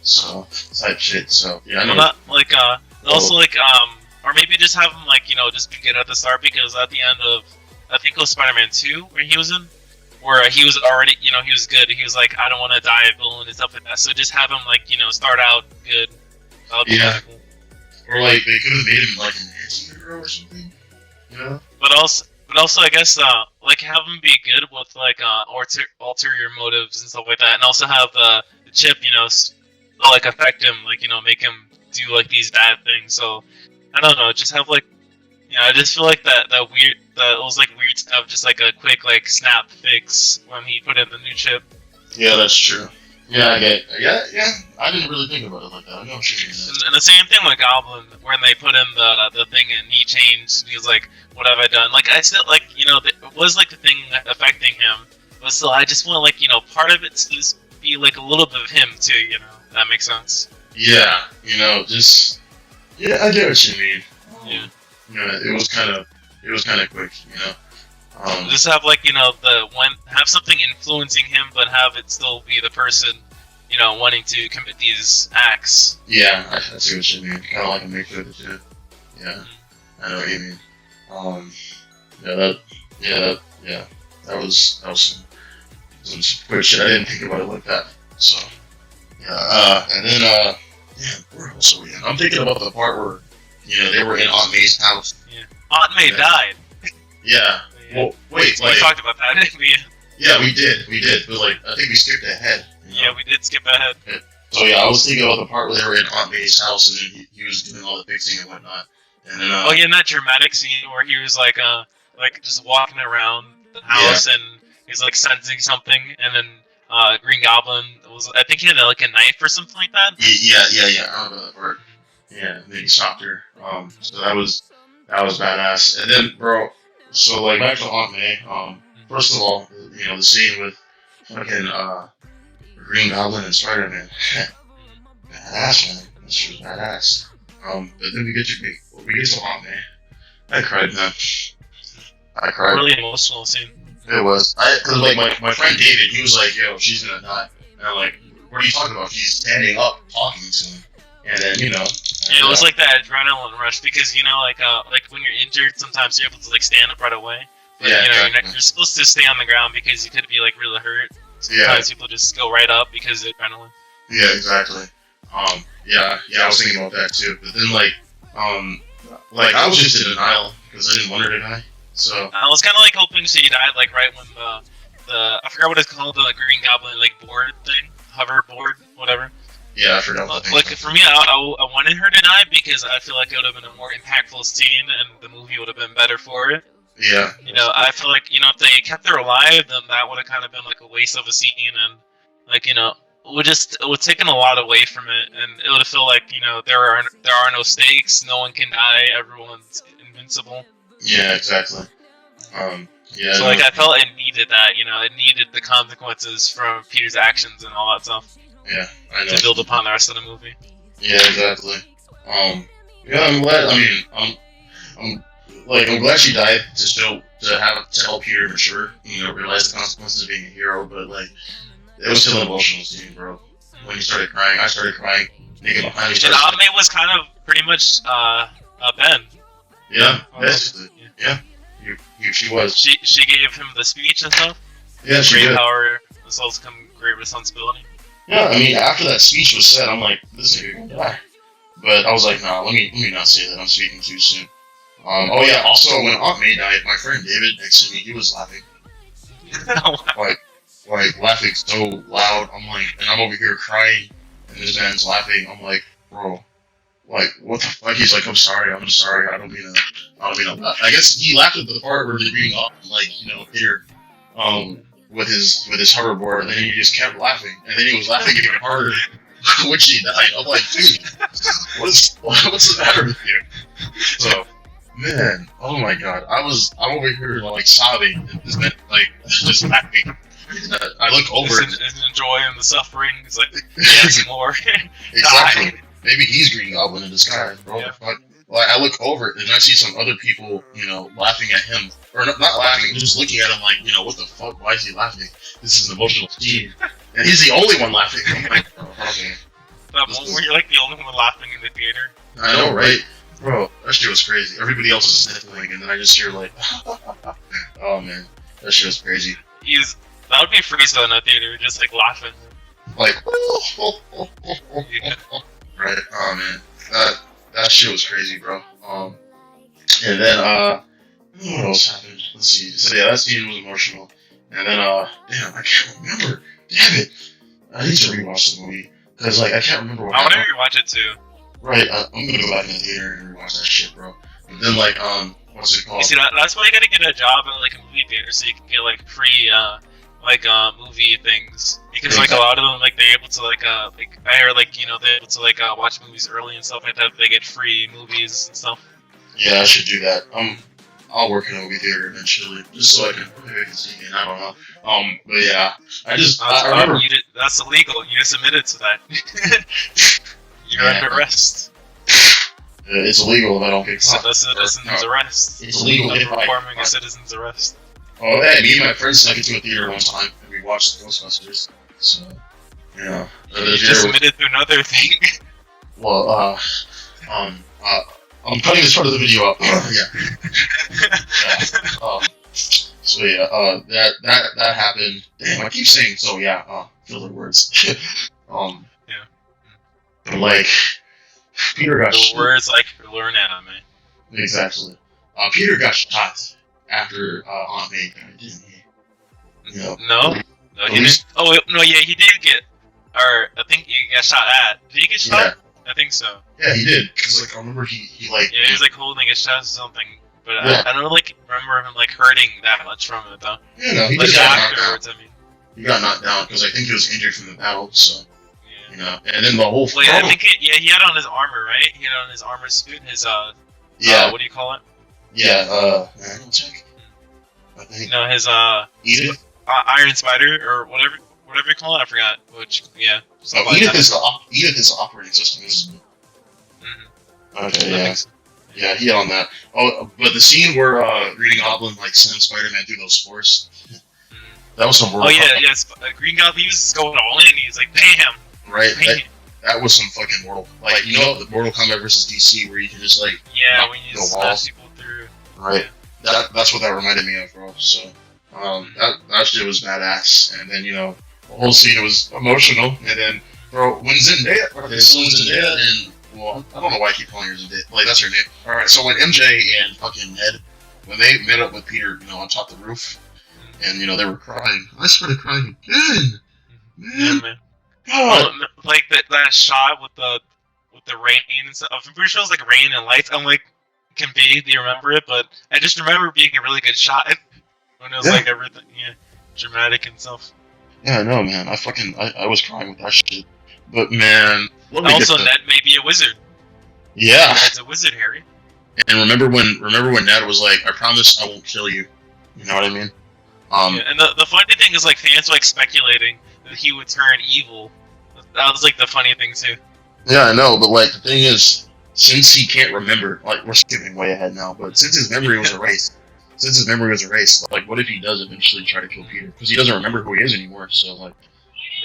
so type shit. So yeah, I know. Not also or maybe just have him just be good at the start, because at the end of I think it was Spider-Man 2 where he was in, where he was already he was good. He was like, I don't want to die a villain and stuff like that. So just have him start out good. Yeah. Cool. Or they could have made him an anti-hero or something, But also I guess have him be good with ulterior motives and stuff like that, and also have the chip affect him, make him do these bad things. So I don't know, just have I just feel like that weird it was weird to have just a quick snap fix when he put in the new chip. Yeah, that's true. Yeah, I get it. Yeah. I didn't really think about it like that. I know what you mean. And the same thing with Goblin, when they put in the thing and he changed. He was like, "What have I done?" I still it was the thing affecting him, but still, I just want part of it to just be a little bit of him too. If that makes sense. Yeah, I get what you mean. Yeah. It was kind of quick. Just have have something influencing him, but have it still be the person, wanting to commit these acts. Yeah, I see what you mean. Kind of like a mix of the two. Yeah, I know what you mean. That was some quick shit. I didn't think about it like that. So, yeah. And then damn, where else are we? I'm thinking about the part where, you know, they were in Aunt May's house. Yeah. Aunt May died. Yeah. Well, wait, we talked about that, didn't we? Yeah, we did, but like, I think we skipped ahead. You know? Yeah, we did skip ahead. So yeah, I was thinking about the part where they were in Aunt May's house, and then he was doing all the fixing and whatnot. And then, oh yeah, in that dramatic scene where he was like just walking around the house and he's like sensing something, and then Green Goblin I think he had like a knife or something like that. Yeah. I remember that part. Yeah, and then he stopped her. So that was badass. And then, bro, so like back to Aunt May. First of all, you know, the scene with fucking Green Goblin and Spiderman. Badass, man. That shit was badass. But then we get to Aunt May. I cried, man. I cried. Really emotional scene. It was. Cause like my friend David, he was like, "Yo, she's gonna die." And I'm like, "What are you talking about?" She's standing up, talking to him, and then you know. Yeah, it was like that adrenaline rush because you know, like when you're injured, sometimes you're able to like stand up right away. But, yeah, you know, exactly. you're supposed to stay on the ground because you could be like really hurt. Sometimes people just go right up because of adrenaline. Yeah, exactly. Yeah, I was thinking about that too. But then like I was just in denial because I didn't want her to die. So I was kind of like hoping she died like right when the I forgot what it's called, the Green Goblin like board thing, hoverboard, whatever. Yeah, I forgot. Like for me, I wanted her to die because I feel like it would have been a more impactful scene and the movie would have been better for it. Yeah. You know, I feel like, you know, if they kept her alive, then that would have kind of been like a waste of a scene, and like, you know, it would taken a lot away from it, and it would have felt like, you know, there are no stakes, no one can die, everyone's invincible. Yeah, exactly. Yeah. So like I felt it needed that, you know, it needed the consequences from Peter's actions and all that stuff. Yeah, I know. To build upon the rest of the movie. Yeah, exactly. Yeah, I'm glad. I mean, I'm glad she died to help Peter mature. You know, realize the consequences of being a hero. But like, it was still an emotional scene, bro. When he started crying, I started crying. Nigga behind me. And Aunt May was kind of pretty much Ben. Yeah, basically. Yeah. She was. She gave him the speech and stuff. Yeah, she did. Great did. power results come great responsibility. Yeah, I mean, after that speech was said, I'm like, this nigga gonna die. But I was like, nah, let me not say that. I'm speaking too soon. Oh yeah. Also, when Aunt May died, my friend David next to me, he was laughing. like laughing so loud. I'm like, and I'm over here crying, and this man's laughing. I'm like, bro, like what the fuck? He's like, I'm sorry. I don't mean to laugh. I guess he laughed at the part where they're being up, like, you know, Peter, with his hoverboard, and then he just kept laughing, and then he was laughing even harder when she died. I'm like, dude, what's the matter with you? So, man, oh my god, I'm over here like sobbing, and this man like just laughing. I look over and enjoying the suffering. It's like dancing more. Exactly. Maybe he's Green Goblin in disguise, bro. Yeah. Like, I look over and I see some other people, you know, laughing at him, or not laughing, just looking at him like, you know, what the fuck? Why is he laughing? This is an emotional scene, and he's the only one laughing. I'm like, oh, okay. That moment where you're like the only one laughing in the theater. I know, right? Bro, that shit was crazy. Everybody else was sniffling, and then I just hear like, oh man, that shit was crazy. That would be Frieza in a theater, just like laughing. Like, yeah. Right? Oh man, that shit was crazy, bro. And then what else happened? Let's see. So yeah, that scene was emotional. And then damn, I can't remember. Damn it, I need to rewatch the movie because like I can't remember what. I want to rewatch it too. Right, I'm gonna go back in the theater and rewatch that shit, bro. And then like what's it called? You see, that's why you gotta get a job at like a movie theater so you can get like free movie things, because like a lot of them, like they're able to like I heard, like, you know, they're able to like watch movies early and stuff like that. They get free movies and stuff. Yeah, I should do that. I'll work in a movie theater eventually, just so I can see it. I don't know. But yeah, I remember that's illegal. You just admitted to that. You're under arrest. It's illegal if I don't get caught. It's a citizen's arrest. It's illegal if I performing a citizen's arrest. Oh, hey, me and my friends snuck into a theater one time, and we watched Ghostbusters. So, yeah. You just admitted to another thing. Well, I'm cutting this part of the video up. Yeah. So yeah, that happened. Damn, I keep saying so. Yeah. Filler words. Yeah. But like, Peter got The words like learn anime. Exactly. Peter got shot after Aunt May died, didn't he? You know, No, he didn't. Oh wait, no, yeah, he did get, or I think he got shot at. Did he get shot? Yeah. I think so. Yeah, he did. Cause like I remember he like. Yeah, he was like holding his chest or something, but Yeah. I don't like remember him like hurting that much from it though. Yeah, no, he Like just got knocked afterwards, down. I mean. He got knocked down because I think he was injured from the battle. So Yeah. you know, and then the whole. Wait, I think he had on his armor, right? He had on his armor suit, his Yeah. what do you call it? Yeah. Manual check. I think. No, his Edith. Iron Spider or whatever you call it. I forgot. Which yeah. Oh, like Edith is the operating system, isn't it? Mm-hmm. Okay. I Yeah. think so. Yeah, he on that. Oh, but the scene where Green Goblin like sent Spider-Man through those spores, that was some Oh yeah, yes. Green Goblin, he was going all in. He's like, bam, right? bam. That was some fucking Mortal, like you know, the Mortal Kombat versus DC where you can just like Yeah, when you the just wall. smash people through. right. That's what that reminded me of, bro. So that shit was badass. And then you know the whole scene was emotional. And then bro, when Zendaya, okay, so when Zendaya and well, I don't know why I keep calling her Zendaya. Like that's her name. All right, so when MJ and fucking Ned, when they met up with Peter, you know, on top of the roof, and you know they were crying, I started crying again. Yeah, Man, man. God. Like that shot with the rain and stuff. I'm pretty sure it was like rain and lights. I'm like can vaguely remember it, but I just remember it being a really good shot when it was like everything, dramatic and stuff. Yeah, I know, man. I was crying with that shit. But man, Also, Ned may be a wizard. Yeah. Ned's a wizard, Harry. And remember when Ned was like, "I promise I won't kill you." You know what I mean? Yeah, and the funny thing is, like, fans were like speculating that he would turn evil. That was like the funny thing too. Yeah, I know, but like the thing is, since he can't remember, like we're skipping way ahead now, but since his memory was erased, like what if he does eventually try to kill Peter? Because he doesn't remember who he is anymore, so like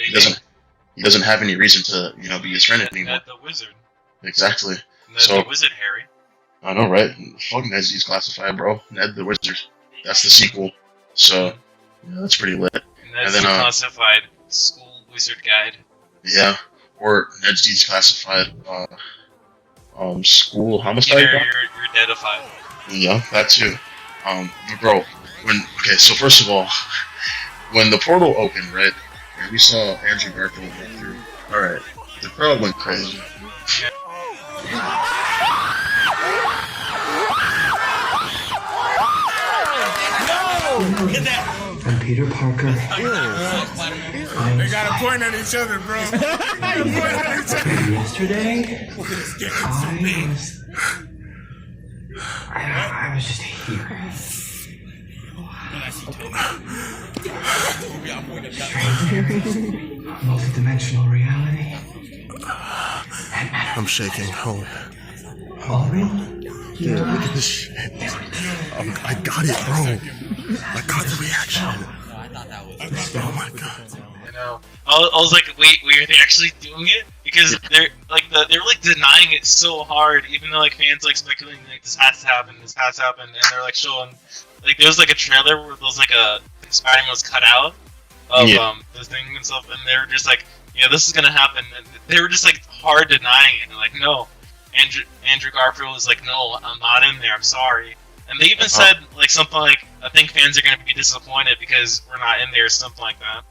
he doesn't have any reason to be his friend anymore. Ned the wizard. Exactly. Ned the wizard, Harry. I know, right? Fuck Ned's Declassified, bro. Ned the Wizard. That's the sequel. So yeah, that's pretty lit. Ned's Declassified School Wizard Guide. Yeah, or Ned's Declassified School Homicide. You're Nedified. Yeah, that too. Bro, so first of all, when the portal opened, right, and we saw Andrew Garfield walk through. All right, the crowd went crazy. I'm Peter Parker. We gotta point at each other, bro. Yesterday, I was just here. Multidimensional reality. I'm shaking. Hold. Already? Dude, look at this shit. I got it, bro. I got the reaction. Oh my god. I know. I was like, wait, are they actually doing it? Because they're like denying it so hard, even though like fans like speculating like this has to happen, and they're like showing like there was like a trailer where there was like a Spider-Man was cut out of this thing and stuff, and they were just like, yeah, this is gonna happen, and they were just like hard denying it, and like no. Andrew Garfield was like, no, I'm not in there, I'm sorry. And they even said like something like, I think fans are gonna be disappointed because we're not in there, or something like that.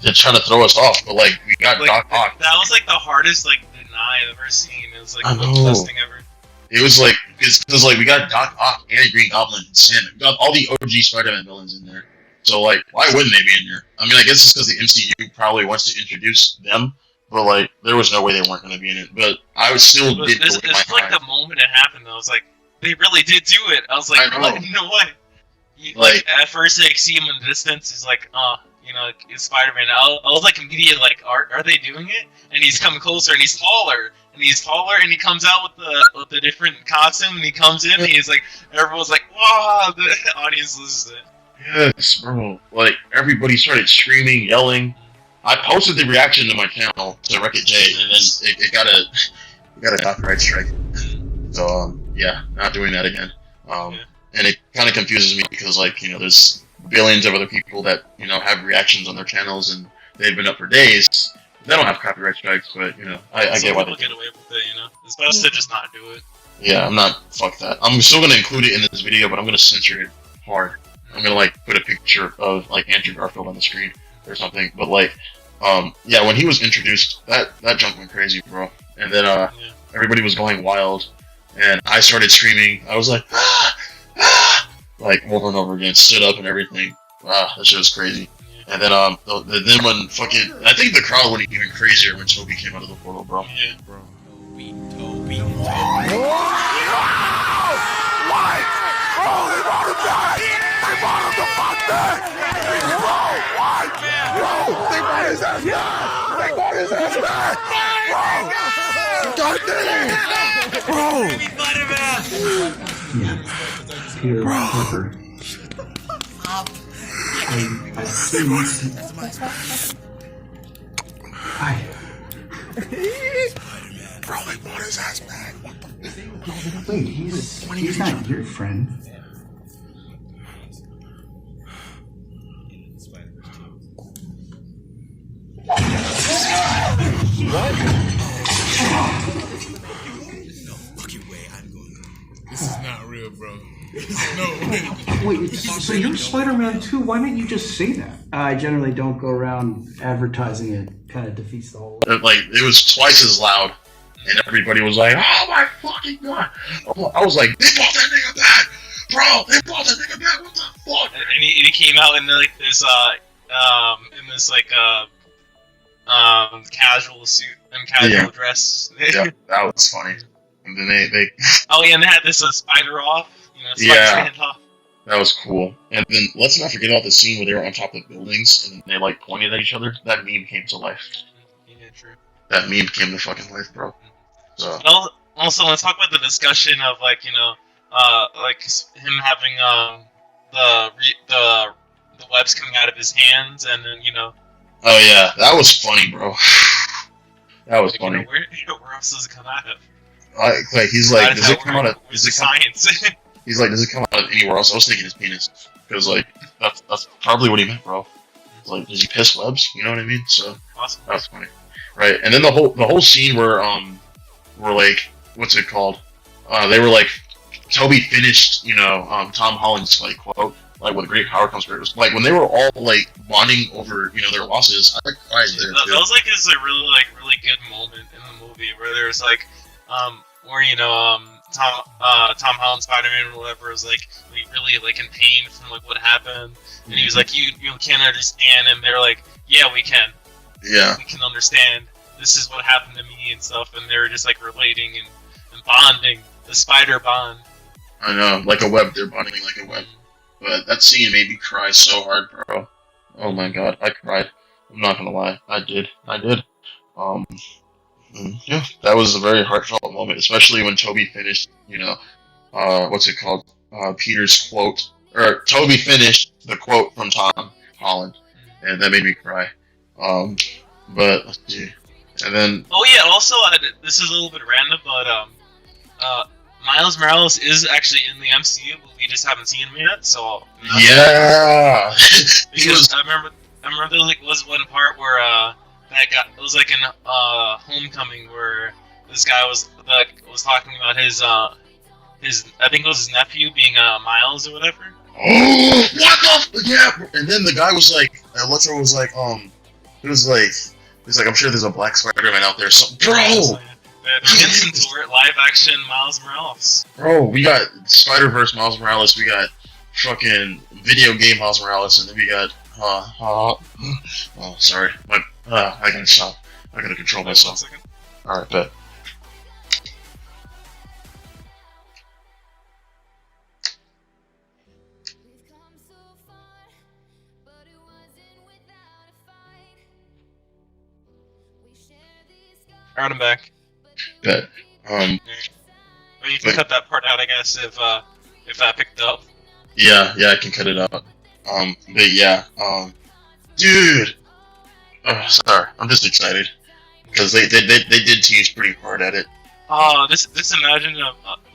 They're trying to throw us off, but like we got like, Doc Ock. That was like the hardest like deny I've ever seen. It was like the best thing ever. It was like because like we got Doc Ock and Green Goblin and Sandman. We got all the OG Spider-Man villains in there. So like, why wouldn't they be in there? I mean, I guess it's because the MCU probably wants to introduce them. But like, there was no way they weren't going to be in it. But I would still. It's like the moment it happened, though. I was like, they really did do it. I was like, what? No way. Like at first, they see him in the distance. He's like, it's Spider-Man. I was like immediately like, are they doing it? And he's coming closer, and he's taller, and he comes out with the different costume, and he comes in, and he's like, everyone's like, wow, the audience loses it. Yes, bro. Like everybody started screaming, yelling. I posted the reaction to my channel to Wreck-It J, and then it got a copyright strike. So yeah, not doing that again. And it kind of confuses me because like there's billions of other people that have reactions on their channels, and they've been up for days. They don't have copyright strikes, but you know, I Some get why people they get do. away with it, you know. It's best to just not do it. Yeah, I'm not. Fuck that. I'm still gonna include it in this video, but I'm gonna censor it hard. I'm gonna like put a picture of like Andrew Garfield on the screen or something. But like, yeah, when he was introduced, that junk went crazy, bro. And then everybody was going wild, and I started screaming. I was like, ah, ah, like over and over again, stood up and everything. Wow, that shit was crazy. And then then when fucking, I think the crowd went even crazier when Toby came out of the portal, bro. Yeah. Bro. Yeah. Peter Parker. I see this. Hi. Bro, they brought his ass back. Wait, he's not your friend. This is not real, bro. No way. Wait, so you're Spider-Man too? Why didn't you just say that? I generally don't go around advertising it. Kind of defeats the whole. Like it was twice as loud, and everybody was like, "Oh my fucking god!" I was like, "They brought that nigga back, bro! They brought that nigga back! What the fuck?" And he came out in like this casual suit and casual dress. Yeah, that was funny. And then they Oh yeah, and they had this spider off, you know, spider Yeah. stand off. that was cool. And then let's not forget about the scene where they were on top of buildings and they like pointed at each other. That meme came to life. Yeah, true. That meme came to fucking life, bro. So Also, let's talk about the discussion of like, you know, like him having the webs coming out of his hands, and then, you know, oh yeah, that was funny, bro. That was like, funny. you know, where else does it come out of? Like he's like, does it come out of? Where's the science? He's like, does it come out of anywhere else? I was thinking his penis, because like that's probably what he meant, bro. It's like, does he piss webs? You know what I mean? So Awesome. that's funny, right? And then the whole scene where like, what's it called? They were like, Toby finished, you know, Tom Holland's like quote, like with great power comes great. Like when they were all like bonding over, you know, their losses. I cried there That too. was like is a really good moment in the movie where there's like where, you know, Tom Holland Spider-Man or whatever was like really like in pain from like what happened, and he was like, you can't understand, and they're like, yeah, we can Yeah, understand, this is what happened to me and stuff, and they were just like relating and bonding, the spider bond. I know, like a web. They're bonding like a web. But that scene made me cry so hard, bro. Oh my god, I cried. I'm not gonna lie, I did. Yeah, that was a very heartfelt moment, especially when Toby finished, you know, what's it called? Peter's quote, or Toby finished the quote from Tom Holland, and that made me cry. But let's see, and then Oh yeah, also this is a little bit random, but Miles Morales is actually in the MCU, but we just haven't seen him yet. So yeah, he because was. I remember there was one part where that guy, it was like in Homecoming, where this guy was talking about his I think it was his nephew being Miles or whatever. Oh, what the? Yeah, and then the guy was like, Electro was like, he was like, I'm sure there's a black Spider-Man out there, so bro. The Instant live action Miles Morales. Bro, we got Spider-Verse Miles Morales, we got fucking video game Miles Morales, and then we got, oh, sorry, I gotta stop. I gotta control myself. 1 second. Alright, bet. Alright, I'm back. Bet. Or you can Wait. cut that part out, I guess, if that picked up. Yeah, I can cut it out. But yeah, dude! Sorry, I'm just excited. Because they did tease pretty hard at it. Just imagine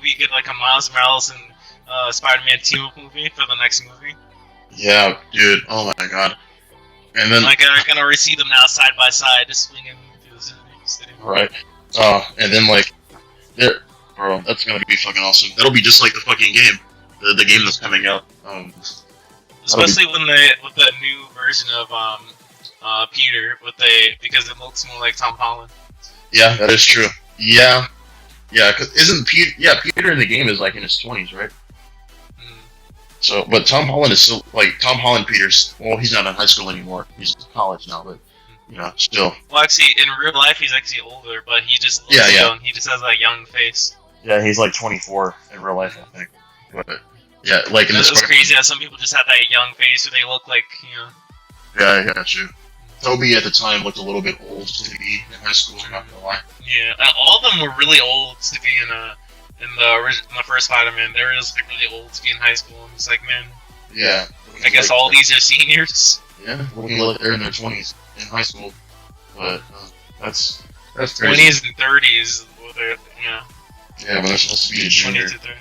we get like a Miles Morales and Spider-Man team-up movie for the next movie. Yeah, dude, oh my god. And then, Like I can already see them now side by side, just swinging Right. And then like, there, bro, that's gonna be fucking awesome. That'll be just like the fucking game, the game that's coming out. Especially when with that new version of Peter, because it looks more like Tom Holland. Yeah, that is true. Yeah, cause isn't Peter? Yeah, Peter in the game is like in his 20s, right? So, but Tom Holland is still like Tom Holland. Peter's he's not in high school anymore. He's in college now, but still. Well, actually, in real life, he's actually older, but he just looks young. He just has that young face. Yeah, he's like 24 in real life, I think. But yeah, like in this. It's crazy how some people just have that young face, or they look like Yeah, I got you. Toby at the time looked a little bit old to be in high school. I'm not gonna lie. Yeah, all of them were really old to be in the first Spider-Man. They were just like really old to be in high school. And it's like, man. Yeah. I guess all these are seniors. Yeah, looking like they're in their 20s in high school. But that's crazy. 20s and 30s. Yeah, but they're supposed to be a junior. 20 to 30.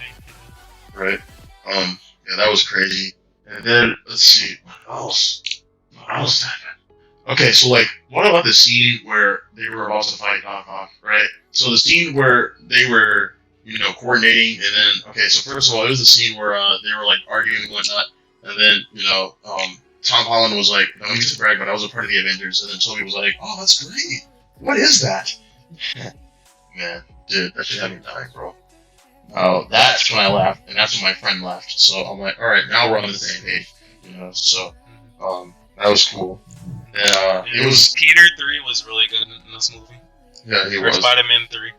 Right. Yeah, that was crazy. And then let's see, what else happened? Okay, so like, what about the scene where they were about to fight Doc Ock, right? So the scene where they were, coordinating, and then so first of all, it was the scene where they were like arguing and whatnot, and then Tom Holland was like, "No, you just brag, but I was a part of the Avengers," and then Toby was like, "Oh, that's great. What is that?" Man, dude, that shit had me dying, bro. Oh, that's when I laughed, and that's when my friend laughed. So I'm like, all right, now we're on the same page, So, that was cool. It was Peter 3 was really good in this movie. Yeah, he was. Spider-Man 3.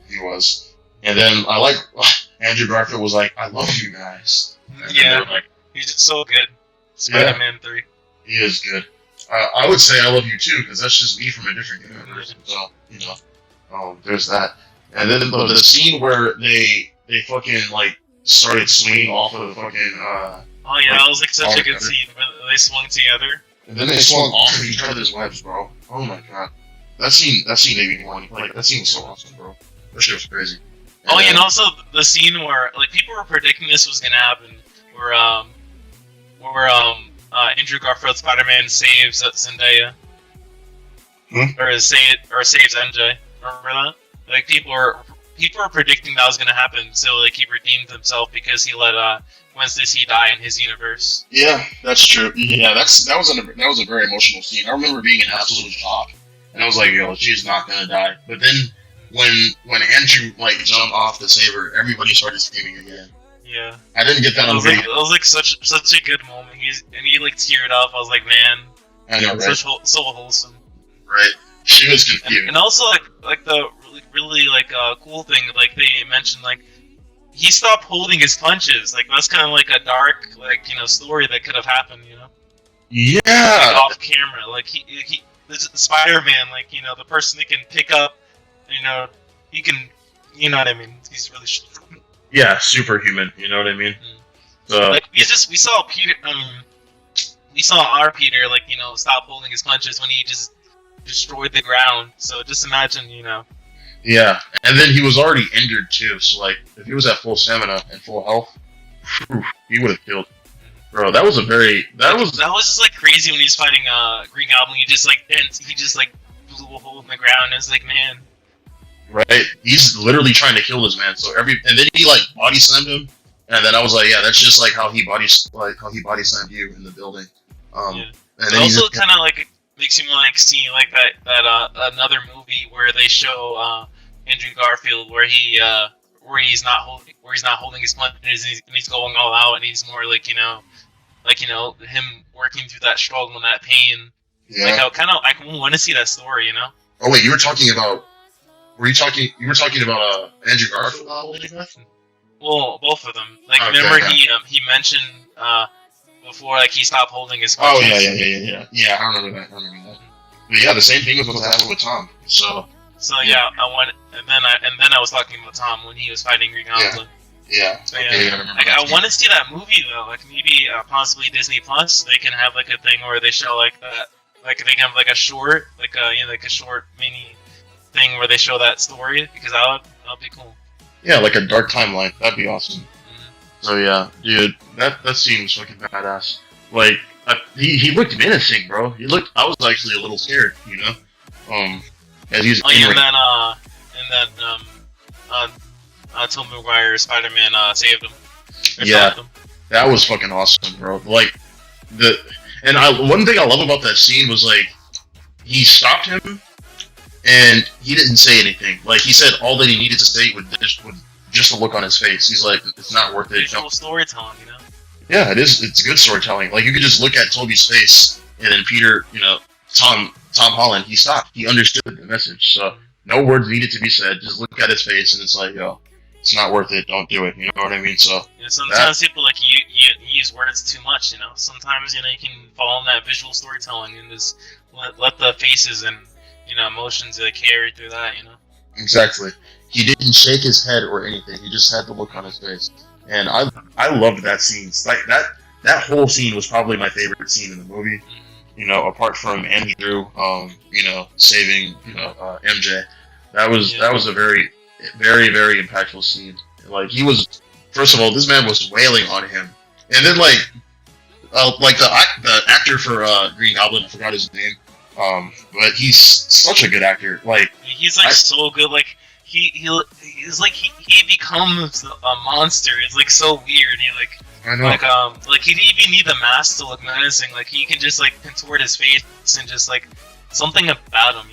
He was. And then I like Andrew Garfield was like, "I love you guys." And like, he's just so good. Spider-Man 3. He is good. I would say I love you too, because that's just me from a different universe. So there's that. And then the scene where they fucking like started swinging off of the fucking. Oh yeah, that was like such a good scene when they swung together. And then they swung off of each other's webs, bro. Oh my god, that scene made me horny. Like that scene was so awesome, bro. That shit was crazy. And also the scene where like people were predicting this was gonna happen, where Andrew Garfield Spider-Man saves Zendaya, or saves MJ. Remember that? Like people were predicting that was gonna happen, so like he redeemed himself because he let Gwen Stacy die in his universe. Yeah, that's true. Yeah, that was a very emotional scene. I remember being in absolute shock, and I was like, "Yo, she's not gonna die." But then when Andrew like jumped off the saber, everybody started screaming again. Yeah, I didn't get that on video. It was like such a good moment. He like teared up. I was like, man, I know, right? So wholesome. Right. She was confused. And also like the really like cool thing, like they mentioned, like he stopped holding his punches. Like that's kind of like a dark story that could have happened. Yeah. Like, off camera, like he Spider-Man, like the person that can pick up, he can, what I mean. He's really. Yeah, superhuman. You know what I mean? Mm-hmm. So like we saw Peter. We saw our Peter stop holding his punches when he just destroyed the ground. So just imagine, Yeah, and then he was already injured too. So like, if he was at full stamina and full health, he would have killed. Bro, that was just like crazy when he was fighting Green Goblin. He just blew a hole in the ground. It's like, man. Right, he's literally trying to kill this man. So and then he like body slammed him, and then I was like, yeah, that's just like how he body slammed you in the building. And then also kind of like makes me want to see like that another movie where they show Andrew Garfield where he's not holding his punches and he's going all out, and he's more like him working through that struggle and that pain. Yeah. Like I want to see that story. Oh wait, you were talking about Andrew Garfield holding his punch? Well, both of them. Like remember he mentioned before like he stopped holding his punches. Oh yeah. Yeah, I remember that. But yeah, the same thing was what happened with Tom. So yeah, and then I was talking about Tom when he was fighting Green Goblin. Yeah. So, yeah. I want to see that movie though. Like maybe possibly Disney Plus. They can have like a thing where they show like that. Like they can have like a short, like a short mini thing where they show that story, because that'll be cool. Yeah, like a dark timeline. That'd be awesome. Mm-hmm. So yeah, dude, that seems fucking badass. Like he looked menacing, bro. I was actually a little scared, As he's Tobey Maguire Spider-Man saved him. Yeah, that was fucking awesome, bro. Like one thing I love about that scene was like he stopped him and he didn't say anything. Like he said all that he needed to say with just a look on his face. He's like, it's not worth it. Visual storytelling, you know. Yeah, it is. It's good storytelling. Like you could just look at Toby's face and then Peter, Tom Holland, he stopped. He understood the message. So no words needed to be said. Just look at his face and it's like, yo, it's not worth it. Don't do it. You know what I mean? So sometimes people like you use words too much. You know, sometimes you can fall in that visual storytelling and just let the faces and emotions carry through that. You know. Exactly. He didn't shake his head or anything. He just had the look on his face, and I loved that scene. Like that whole scene was probably my favorite scene in the movie. Apart from Andrew, saving MJ. That was a very, very, very impactful scene. Like he was, first of all, this man was wailing on him, and then like the actor for Green Goblin, I forgot his name, but he's such a good actor. Like he's so good. Like he's like he becomes a monster. It's like so weird. I know. Like he didn't even need the mask to look menacing. Like he can just contort his face and just something about him.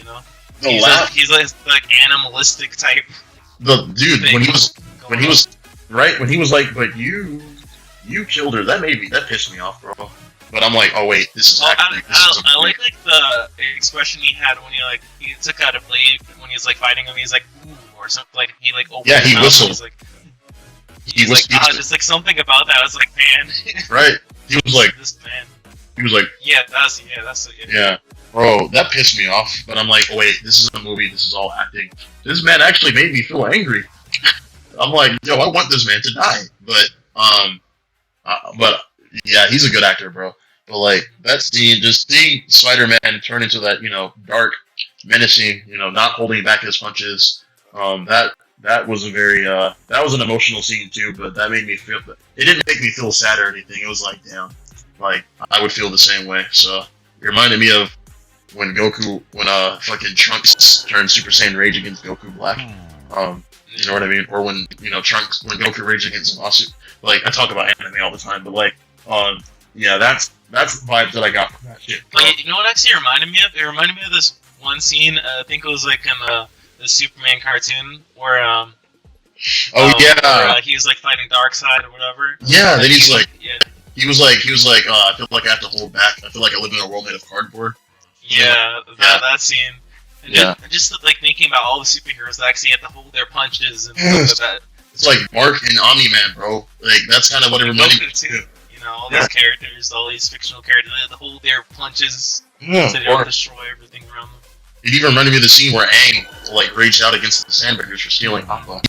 He's like animalistic type. The dude when he was like, but you killed her. That pissed me off, bro. But I'm like, oh wait, this is. I like the expression he had when he took out a blade when he was fighting him. He's like, ooh, or something. Like he opened he his whistled. He's like, just something about that. I was like, man. Right. He was like, this man. He was like, that's it. Yeah. Bro, that pissed me off. But I'm like, oh, wait, this is a movie. This is all acting. This man actually made me feel angry. I'm like, yo, I want this man to die. But yeah, he's a good actor, bro. But like that scene, just seeing Spider-Man turn into that, dark, menacing, not holding back his punches. That was a very that was an emotional scene too. But that made me feel. It didn't make me feel sad or anything. It was like, damn, like I would feel the same way. So it reminded me of when fucking Trunks turned Super Saiyan Rage against Goku Black. You know what I mean? Or when when Goku raged against Zamasu. Like I talk about anime all the time, but yeah, that's the vibes that I got from that shit. You know what actually reminded me of? It reminded me of this one scene. I think it was in the Superman cartoon where where, he was fighting Darkseid or whatever. Yeah, then he's like, he was like, I feel like I have to hold back. I feel like I live in a world made of cardboard. Yeah, that scene. And just thinking about all the superheroes that actually had to hold their punches and stuff like that. It's like Mark and Omni-Man, bro. Like that's kind of what it reminded me too. All these characters, all these fictional characters, they had to hold their punches so they don't destroy everything around them. It even reminded me of the scene where Aang raged out against the Sandbreakers for stealing Aqua.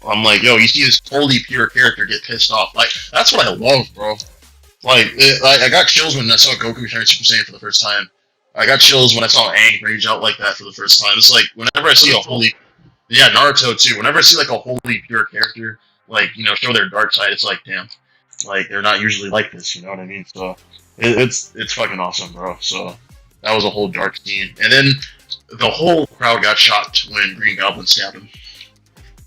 I'm like, yo, you see this totally pure character get pissed off. Like that's what I love, bro. I got chills when I saw Goku turn Super Saiyan for the first time. I got chills when I saw Aang rage out like that for the first time. It's like whenever I see Naruto too. Whenever I see a wholly pure character show their dark side, it's like, damn, they're not usually like this. You know what I mean? So it's fucking awesome, bro. So that was a whole dark scene, and then the whole crowd got shocked when Green Goblin stabbed him.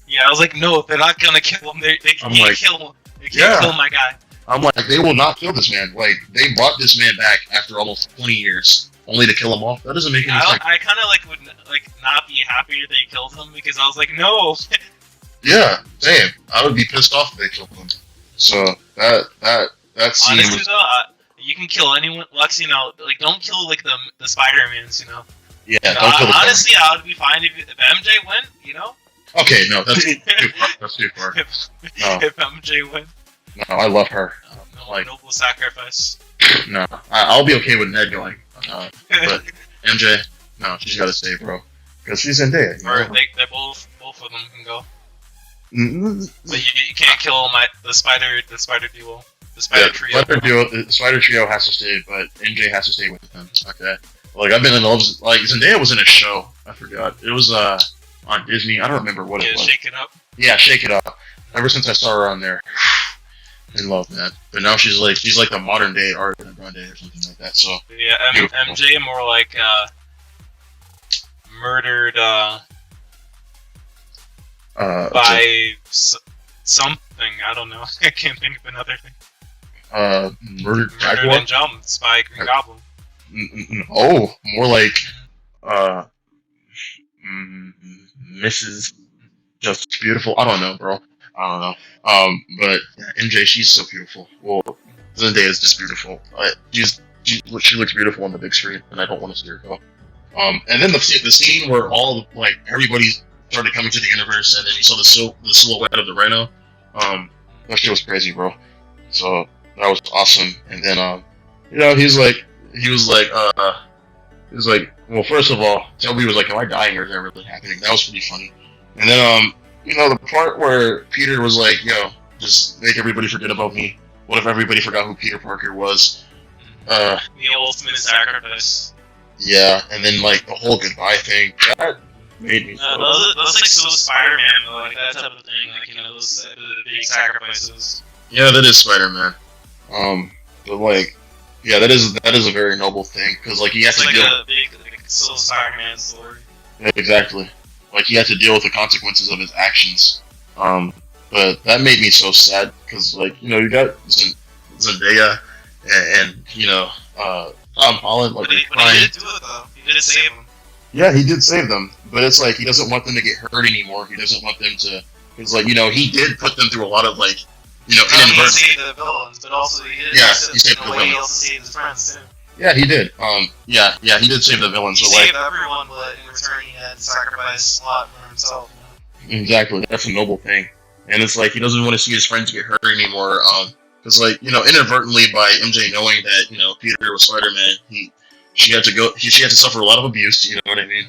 Yeah, I was like, no, they're not gonna kill him. They can't kill him. They can't kill my guy. I'm like, they will not kill this man. Like they brought this man back after almost 20 years. Only to kill him off? That doesn't make any sense. I kind of would not be happy if they killed him because I was like, no. Yeah, same. I would be pissed off if they killed him. So that scene. Honestly, though, you can kill anyone. Lux, don't kill the Spider-Mans. Yeah. Don't kill honestly, I would be fine if MJ went. Okay, no, that's too far. That's too far. If MJ went. No, I love her. Noble sacrifice. No, I'll be okay with Ned going. But MJ, no, she's got to stay, bro, because she's Zendaya. Or they both of them can go. But you can't kill the spider duo, the spider trio. The spider trio has to stay, but MJ has to stay with them. Okay. I've been in love. Zendaya was in a show. I forgot. It was on Disney. I don't remember what it was. Shake It Up. Yeah, Shake It Up. Ever since I saw her on there. In love, man. But now she's like the modern day Ariana Grande or something like that. So yeah, MJ more like murdered Okay. by something. I don't know. I can't think of another thing. Murdered Murdered Jaguar? and jumped by Green Goblin. Oh, more like Mrs. Just Beautiful. I don't know, bro. I don't know. But yeah, MJ, she's so beautiful. Well, Zendaya is just beautiful. She looks beautiful on the big screen, and I don't want to see her go. And then the scene where all like everybody started coming to the universe, and then you saw the silhouette of the Rhino. That shit was crazy, bro. So that was awesome. And then he was like, well, first of all, Toby was like, "Am I dying or is that really happening?" That was pretty funny. And then the part where Peter was like, "Yo, just make everybody forget about me." What if everybody forgot who Peter Parker was? The ultimate sacrifice. Yeah, and then like the whole goodbye thing, that made me. Those like so Spider-Man, like that type of thing, like those big sacrifices. Yeah, that is Spider-Man. But like, yeah, that is a very noble thing because like he has it's to like deal. a big so Spider-Man story. Yeah, exactly. Like he had to deal with the consequences of his actions. But that made me so sad because like you got Zendaya and Tom Holland like But he crying. did do it though. He did save them. Yeah, he did save them, but it's like he doesn't want them to get hurt anymore. He doesn't want them to. It's like he did put them through a lot of like Not only inadvertent. saved the villains, but also he did. Yeah, Also, he saved in the a way, he villains. also saved his friends too. Yeah, he did. Yeah, he did save the villains. He But like, saved everyone, but in return, he had to sacrifice a lot for himself. exactly, that's a noble thing. And it's like he doesn't want to see his friends get hurt anymore. Because like inadvertently by MJ knowing that Peter was Spider-Man, she had to suffer a lot of abuse. You know what I mean?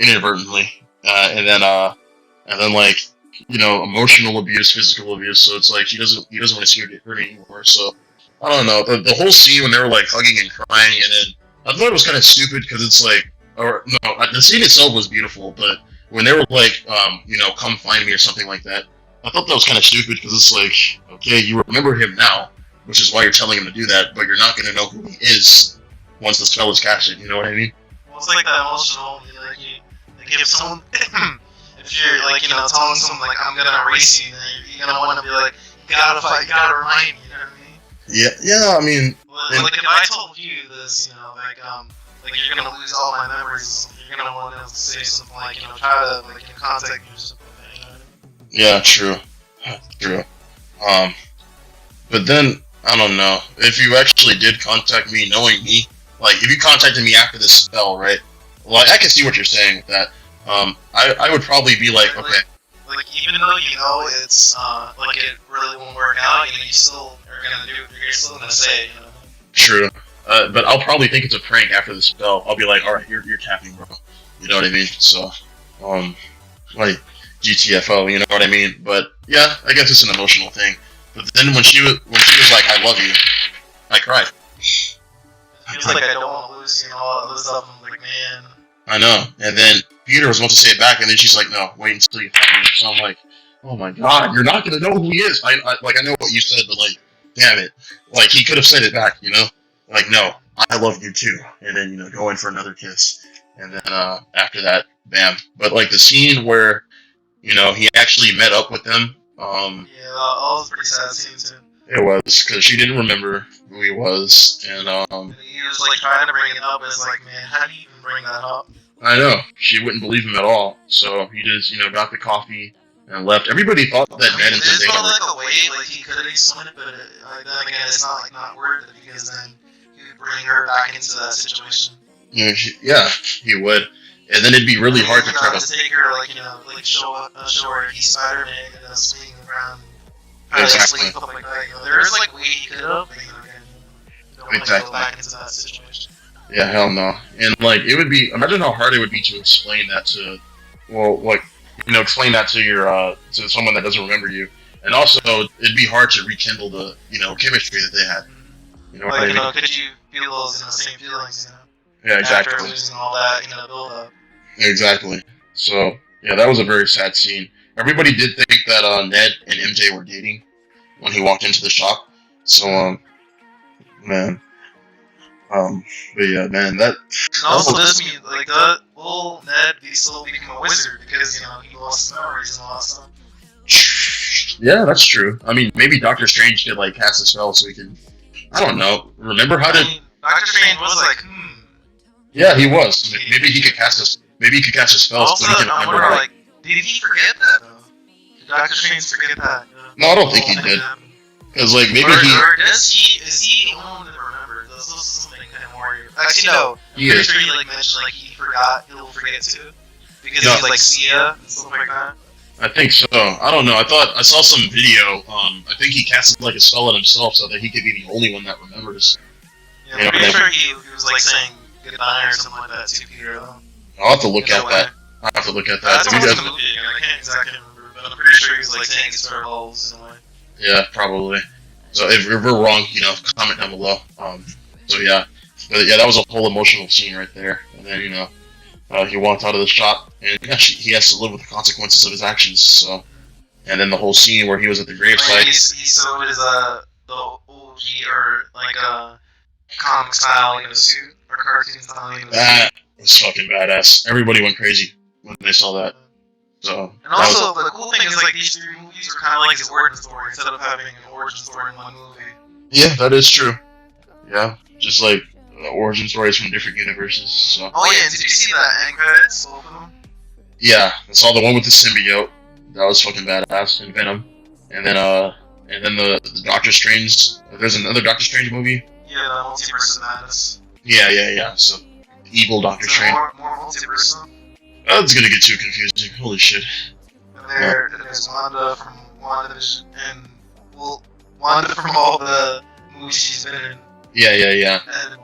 Inadvertently, and then like emotional abuse, physical abuse. So it's like he doesn't want to see her get hurt anymore. So I don't know the whole scene when they were like hugging and crying, and then I thought it was kind of stupid because it's like, or no, the scene itself was beautiful, but when they were like, come find me or something like that, I thought that was kind of stupid because it's like, okay, you remember him now, which is why you're telling him to do that, but you're not going to know who he is once the spell is casted. You know what I mean? Well, it's like that emotional, like if someone, if you're like, telling someone like, I'm gonna erase you, then you're gonna want to be like, you gotta fight, you gotta remind me, you know what I mean? Yeah, I mean, Like if I told you this, like you're gonna lose all my memories, you're gonna want to say something like, try to like contact me or something like that, you know what I mean? yeah, true. But then I don't know if you actually did contact me, knowing me. Like, if you contacted me after the spell, right? Like, I can see what you're saying with that. I would probably be like, okay. Like, even though it's, like, it really won't work out, you still are gonna do, you're still gonna say, True. But I'll probably think it's a prank after the spell. I'll be like, alright, you're tapping, bro. You know what I mean? So, like, GTFO, you know what I mean? But, yeah, I guess it's an emotional thing. But then when she was like, I love you, I cried. It feels like I don't want to lose, all this stuff. I'm like, man. I know. And then Peter was about to say it back, and then she's like, no, wait until you find me. So I'm like, oh my god, you're not going to know who he is. I know what you said, but like, damn it. Like, he could have said it back, Like, no, I love you too. And then, go in for another kiss. And then after that, bam. But like the scene where, he actually met up with them. Yeah, that was a pretty sad scene too. It was, because she didn't remember who he was. And he was like trying to bring it up. It's like, man, how do you even bring that up? I know. She wouldn't believe him at all. So he just, got the coffee and left. Everybody thought that Ned and There's Zendaya like a way, like he could have explained it, but then again, it's not worth it because then he would bring her back into that situation. Yeah, he would. And then it'd be really hard to try to take her, like show her he's Spider-Man and swinging around. Exactly. Stuff like that. There's like way he could have, but don't want to go back into that situation. Yeah, hell no. And like, it would be, imagine how hard it would be to explain that to, explain that to your, to someone that doesn't remember you. And also, it'd be hard to rekindle the, chemistry that they had. You know what I mean? Could you feel those, same feelings, Yeah, exactly. After losing all that, build up. Exactly. So, yeah, that was a very sad scene. Everybody did think that Ned and MJ were dating when he walked into the shop. So, man. But yeah, man, that. And also, this me like will Ned slowly become a wizard because, you know, he lost his memories and all that stuff? Yeah, that's true. I mean, maybe Doctor Strange did like cast a spell so he can. I don't know. Remember how I to? mean, Doctor Strange was like, Yeah, he was. Maybe he could cast a. Maybe he could cast a spell Also, so he can I remember. wonder, like, did he forget that though? Did Doctor Strange forget that? No, I don't think he did. Because like maybe or does he? Is he the only one that remembers? This is something kind of more. Actually, no. I'm pretty sure he like mentioned like he forgot. He'll forget too, because he's like Sia and stuff like that. I think so. I don't know. I saw some video. I think he casted like a spell on himself so that he could be the only one that remembers. Yeah, I'm pretty sure he was like saying goodbye or something like that to Peter. I'll have to look at that. I'll have to look at that. That's what's in the movie. I can't exactly remember, but I'm pretty sure he was like saying his farewells in a way. Yeah, probably. So if we're wrong, you know, comment down below. So yeah, but yeah, that was a whole emotional scene right there. And then you know, he walked out of the shop, and actually he has to live with the consequences of his actions. So, and then the whole scene where he was at the gravesite. He sewed his the OG or like a comic style, you know, suit or cartoon style. You know, That was fucking badass. Everybody went crazy when they saw that. So. And also, the cool thing is like these three movies are kind of like his origin story instead of having an origin story in one movie. Yeah, that is true. Yeah, just like origin stories from different universes. So. Oh yeah, did you see that end credits? Yeah, I saw the one with the symbiote. That was fucking badass. And Venom, and then the Doctor Strange. There's another Doctor Strange movie. Yeah, the Multiverse of Madness. Yeah. So, evil Doctor Strange. More multiverse stuff. That's gonna get too confusing. Holy shit. And there's Wanda from WandaVision, and Wanda from all the movies she's been in. Yeah. And,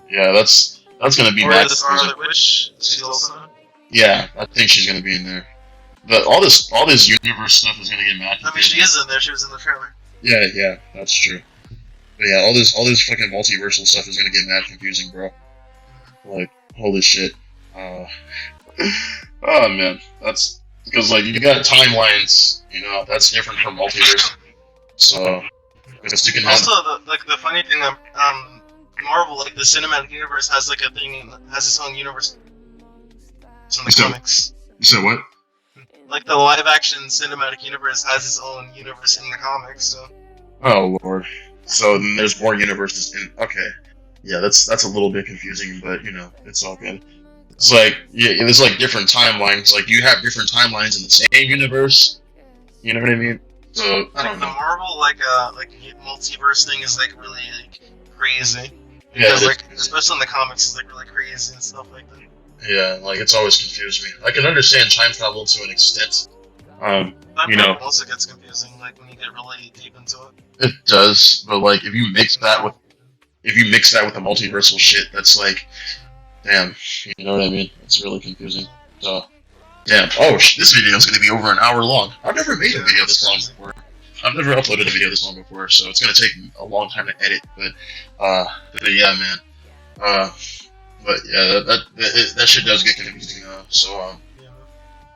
yeah, that's gonna be or bad. the Scarlet Witch. She's also in. Yeah, I think she's gonna be in there. But all this universe stuff is gonna get mad. I mean, she is in there. She was in the trailer. Yeah, that's true. But yeah, all this fucking multiversal stuff is gonna get mad confusing, bro. Like, holy shit. Oh man, that's because like you got timelines, you know, that's different from multiverse. So, because you can have. Also, the funny thing that Marvel, like the cinematic universe, has like a thing, has its own universe in the comics. You said what? Like the live action cinematic universe has its own universe in the comics. So. Oh lord. So then there's more universes in. Okay. Yeah, that's a little bit confusing, but you know, it's all good. It's like there's like different timelines. Like you have different timelines in the same universe. You know what I mean? So I don't know. The Marvel like multiverse thing is like really like crazy. Because like especially in the comics, it's like really crazy and stuff like that. Yeah, like it's always confused me. I can understand time travel to an extent. You know, also gets confusing like when you get really deep into it. It does, but like if you mix that with the multiversal shit, that's like, damn, you know what I mean? It's really confusing. So, damn. Oh, this video is gonna be over an hour long. I've never made a video this long before. I've never uploaded a video this long before, so it's gonna take a long time to edit. But yeah, man. But yeah, that shit does get confusing. So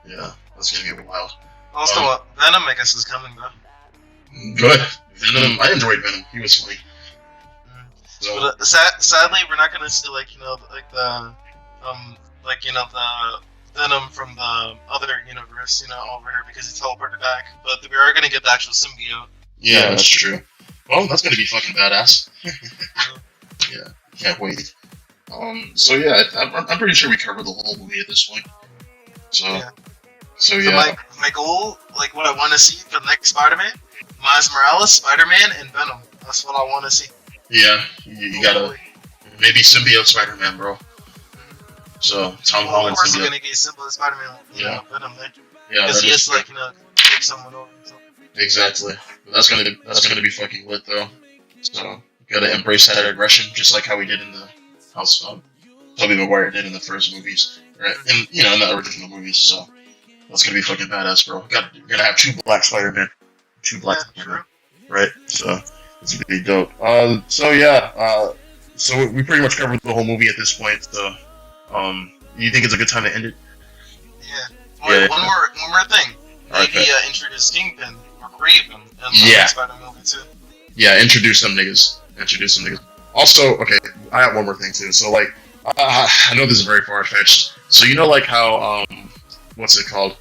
yeah, that's gonna get wild. Also, Venom, I guess, is coming though. Good. Venom. I enjoyed Venom. He was funny. So, but sadly, we're not gonna see the Venom from the other universe, over here because he teleported back. But we are gonna get the actual symbiote. Yeah, that's true. Well, that's gonna be fucking badass. Yeah, can't wait. So yeah, I'm pretty sure we covered the whole movie at this point. So yeah. So my goal, like what I want to see for the next Spider-Man, Miles Morales, Spider-Man, and Venom. That's what I want to see. Yeah, you gotta maybe symbiote Spider-Man, bro. So Tom Holland. Of course, you're gonna get symbiote Spider-Man. Venom there. Yeah, because he has to take someone over. So. Exactly. But that's gonna be fucking lit though. So gotta embrace that aggression, just like how we did in the house. Tobey Maguire did in the first movies, right? And in the original movies. So that's gonna be fucking badass, bro. You're gonna have two black Spider-Man, Spider-Man, right? So it's gonna be dope. So we pretty much covered the whole movie at this point. So, you think it's a good time to end it? Yeah. One more thing. Maybe introduce Kingpin or Craven in the Spider-Man movie too. Yeah, introduce them niggas. Also, okay, I have one more thing too. So like, I know this is very far fetched. So you know, like how what's it called?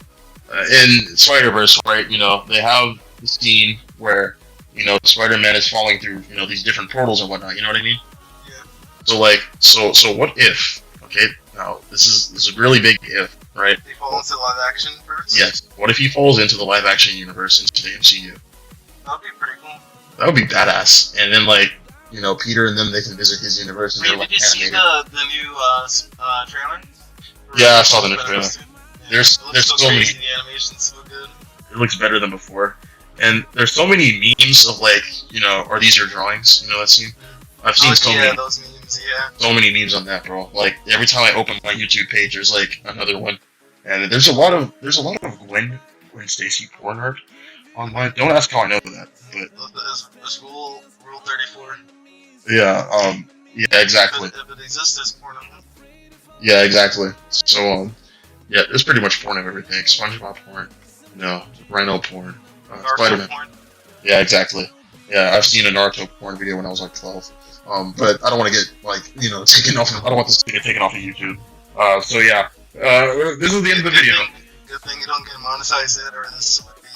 In Spider-Verse, right? You know, they have the scene where Spider-Man is falling through these different portals and whatnot. You know what I mean? Yeah. So so what if? Okay, now this is a really big if, right? They fall into live action first. Yes. What if he falls into the live action universe into the MCU? That'd be pretty cool. That would be badass. And then Peter and them, they can visit his universe and Wait, they're like did you see animated. the new trailer? Yeah, I saw the new trailer. There's It looks so so many. crazy. The animation's so good. It looks better than before. And there's so many memes of are these your drawings? You know that scene? I've seen those memes. Yeah. so many memes on that, bro. Like every time I open my YouTube page, there's like another one, and there's a lot of Gwen Stacy porn art online. Don't ask how I know that, but It's rule 34. yeah, exactly. If it exists, it's porn. Yeah, exactly. So yeah, there's pretty much porn of everything. SpongeBob porn, Rhino porn, Spider-Man. Porn. Yeah, exactly. Yeah, I've seen a Naruto porn video when I was like 12. But I don't want to get taken off. I don't want this to get taken off of YouTube. So yeah, this is the end of the video. Good thing you don't get monetized yet, or this would be,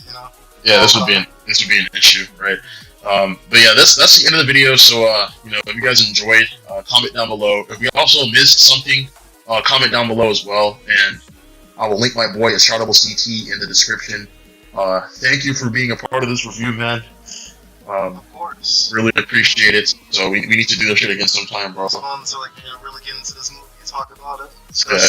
Yeah, this would be an issue, right? But yeah, that's the end of the video. So if you guys enjoyed, comment down below. If we also missed something, comment down below as well, and I will link my boy Astroutable CT in the description. Thank you for being a part of this review, man. Of course. Really appreciate it. So we need to do this shit again sometime, bro. It's fun to really get into this movie and talk about it. Yeah,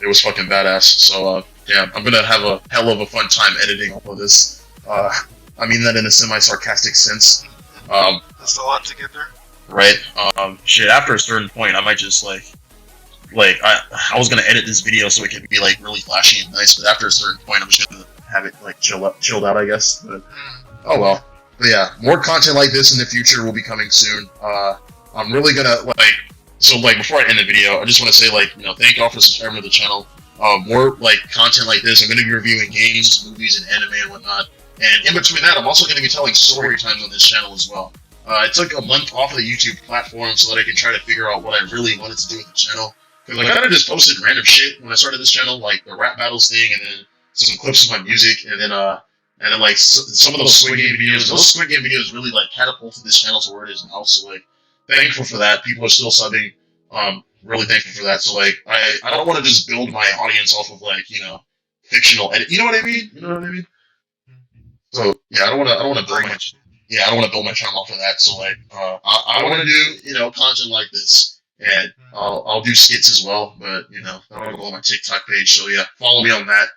it was fucking badass. So yeah, I'm gonna have a hell of a fun time editing all of this. I mean that in a semi-sarcastic sense. That's a lot to get there. Right. Shit. After a certain point, I might just I was gonna edit this video so it could be really flashy and nice, but after a certain point, I'm just gonna have it chilled out, I guess. But oh well. But yeah, more content like this in the future will be coming soon. I'm really gonna before I end the video, I just want to say thank y'all for subscribing to the channel. More content like this. I'm gonna be reviewing games, movies, and anime and whatnot. And in between that, I'm also gonna be telling story times on this channel as well. I took a month off of the YouTube platform so that I can try to figure out what I really wanted to do with the channel. Because I kind of just posted random shit when I started this channel, like the rap battles thing, and then some clips of my music, and then some of those Squid Game videos. Those Squid Game videos really catapulted this channel to where it is now. So thankful for that. People are still subbing. Really thankful for that. So I don't want to just build my audience off of fictional edit. You know what I mean? You know what I mean? So yeah, I don't want to build my I don't want to build my channel off of that. So I want to do content like this, and I'll do skits as well. But I want to go on my TikTok page. So yeah, follow me on that.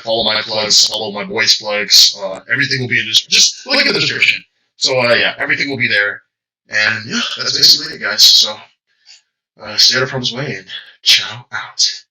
Follow my plugs, follow my boys' plugs. Everything will be in this. Just look at the description. So yeah, everything will be there. And yeah, that's basically it, guys. So stay out of harm's way and ciao out.